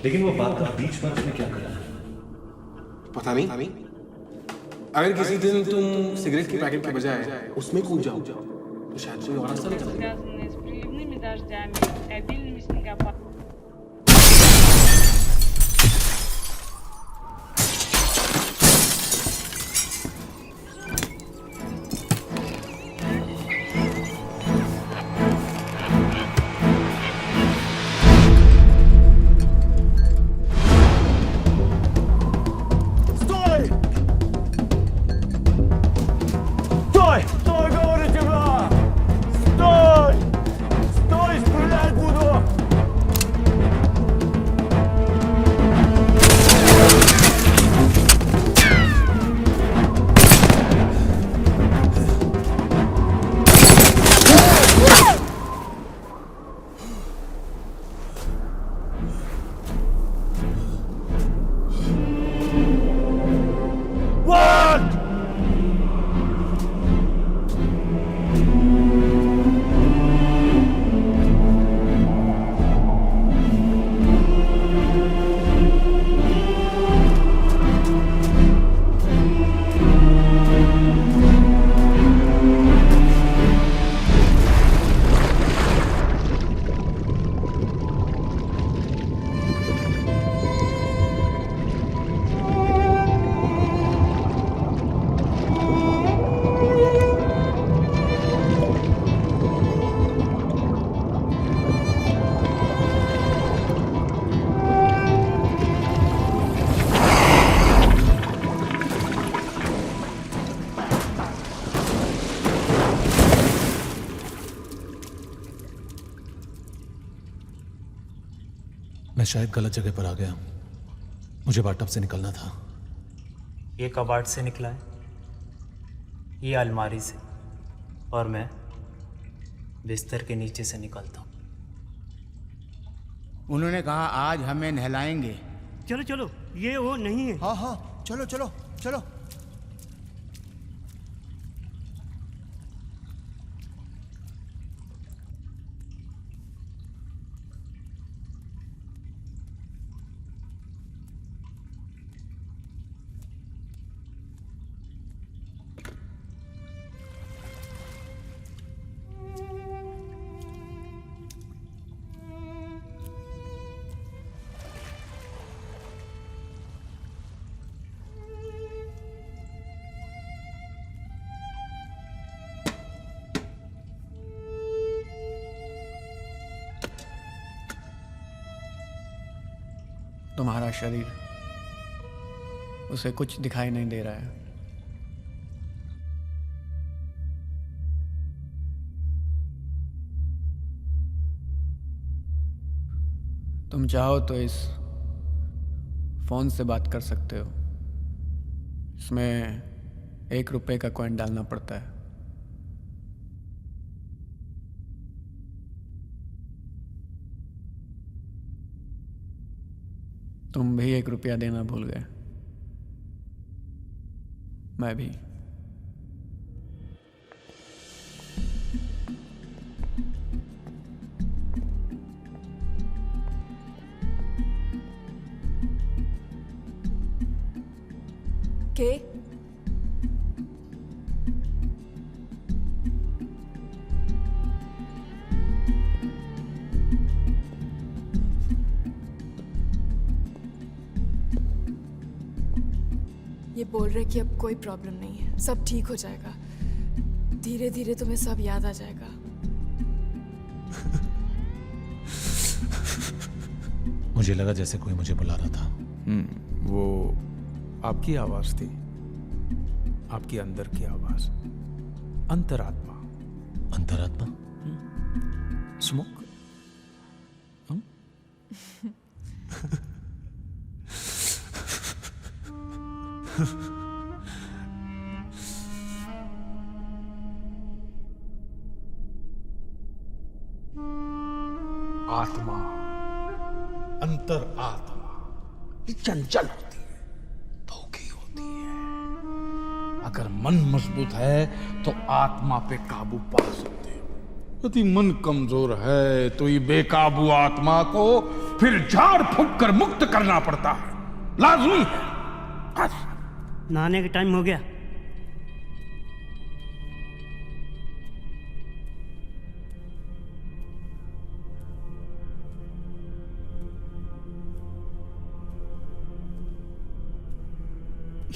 लेकिन वो बात का बीच में क्या करा? पता नहीं। अगर किसी दिन तुम सिगरेट के पैकेट के बजाय उसमें कूद जाओ तो शायद कोई और रास्ता निकलेगा। Связанные с приливными дождями и обильными снегопадами. मैं शायद गलत जगह पर आ गया। मुझे बाथटब से निकलना था। ये कबाड़ से निकला है, ये अलमारी से, और मैं बिस्तर के नीचे से निकलता हूँ। उन्होंने कहा आज हमें नहलाएंगे। चलो चलो, ये वो नहीं है। हाँ हाँ, चलो चलो चलो। तुम्हारा शरीर, उसे कुछ दिखाई नहीं दे रहा है। तुम चाहो तो इस फोन से बात कर सकते हो। इसमें 1 रुपए का कॉइन डालना पड़ता है। तुम भी 1 रुपया देना भूल गए, मैं भी। के ये बोल रहे कि अब कोई प्रॉब्लम नहीं है, सब ठीक हो जाएगा। धीरे धीरे तुम्हें सब याद आ जाएगा। मुझे लगा जैसे कोई मुझे बुला रहा था। वो आपकी आवाज थी, आपकी अंदर की आवाज, अंतरात्मा। अंतरात्मा? स्मोक। आत्मा, अंतर आत्मा, ये चंचल होती है, धोखी होती है। अगर मन मजबूत है तो आत्मा पे काबू पा सकते हो। यदि मन कमजोर है तो ये बेकाबू आत्मा को फिर झाड़ फूंक कर मुक्त करना पड़ता है, लाजमी है। नहाने का टाइम हो गया,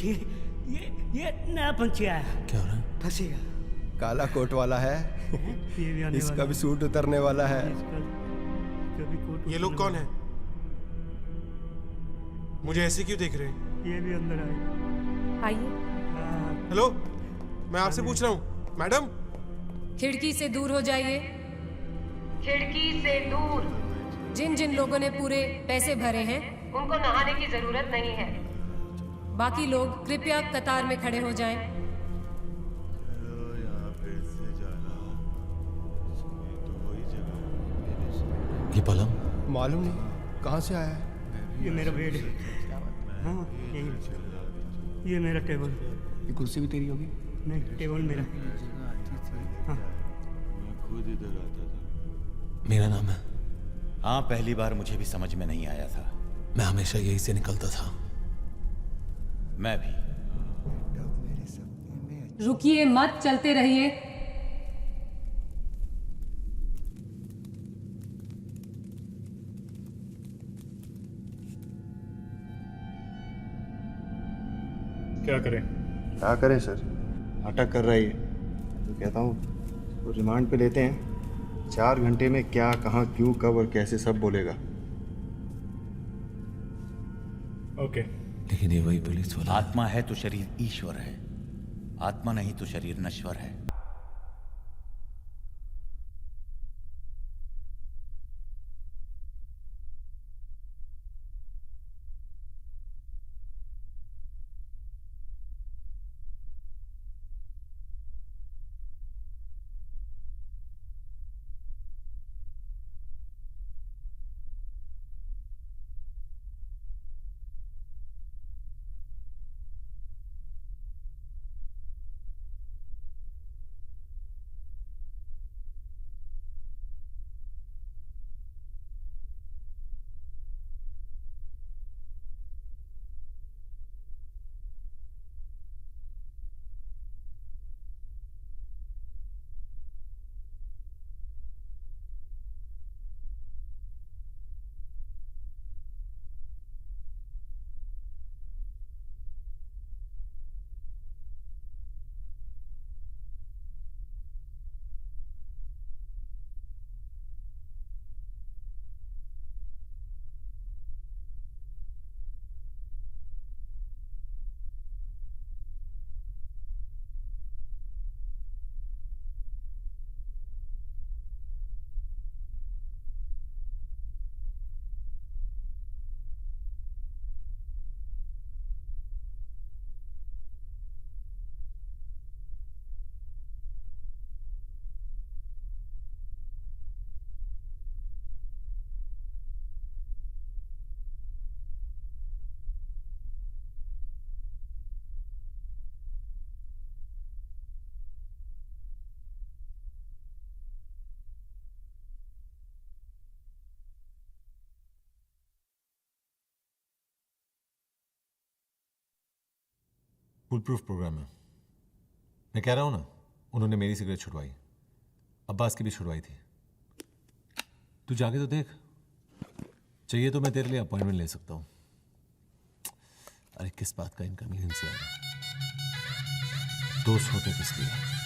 ये नया पंछी आया। क्या हो रहा है? फंसेगा। काला कोट वाला है, ये भी आने इसका वाला भी सूट उतरने वाला है। ये लोग कौन है? मुझे ऐसे क्यों देख रहे हैं? ये भी अंदर आए। आइए। हेलो, मैं आपसे पूछ रहा हूँ मैडम। खिड़की से दूर हो जाइए। खिड़की से दूर। जिन जिन लोगों ने पूरे पैसे भरे हैं उनको नहाने की जरूरत नहीं है। बाकी लोग कृपया कतार में खड़े हो जाएं। ये पलंग मालूम नहीं कहाँ से आया है। ये मेरा बेड है। हाँ यही। ये मेरा टेबल। ये कुर्सी भी तेरी होगी? नहीं, टेबल मेरा। हाँ। मेरा नाम है। हाँ, पहली बार मुझे भी समझ में नहीं आया था। मैं हमेशा यही से निकलता था। मैं भी। रुकिए मत, चलते रहिए। क्या करें? क्या करें सर, नाटक कर रहा है ये। तो कहता हूँ तो रिमांड पे लेते हैं। 4 घंटे में क्या, कहाँ, क्यों, कब और कैसे सब बोलेगा। ओके। लेकिन ये वही पुलिस वाला। आत्मा है तो शरीर ईश्वर है, आत्मा नहीं तो शरीर नश्वर है। फुल प्रूफ प्रोग्राम है। मैं कह रहा हूं ना, उन्होंने मेरी सिगरेट छुड़वाई, अब्बास की भी छुड़वाई थी। तू जाके तो देख, चाहिए तो मैं तेरे लिए अपॉइंटमेंट ले सकता हूं। अरे किस बात का इनकन्वीनियंस है, दोस्त होते किस लिए।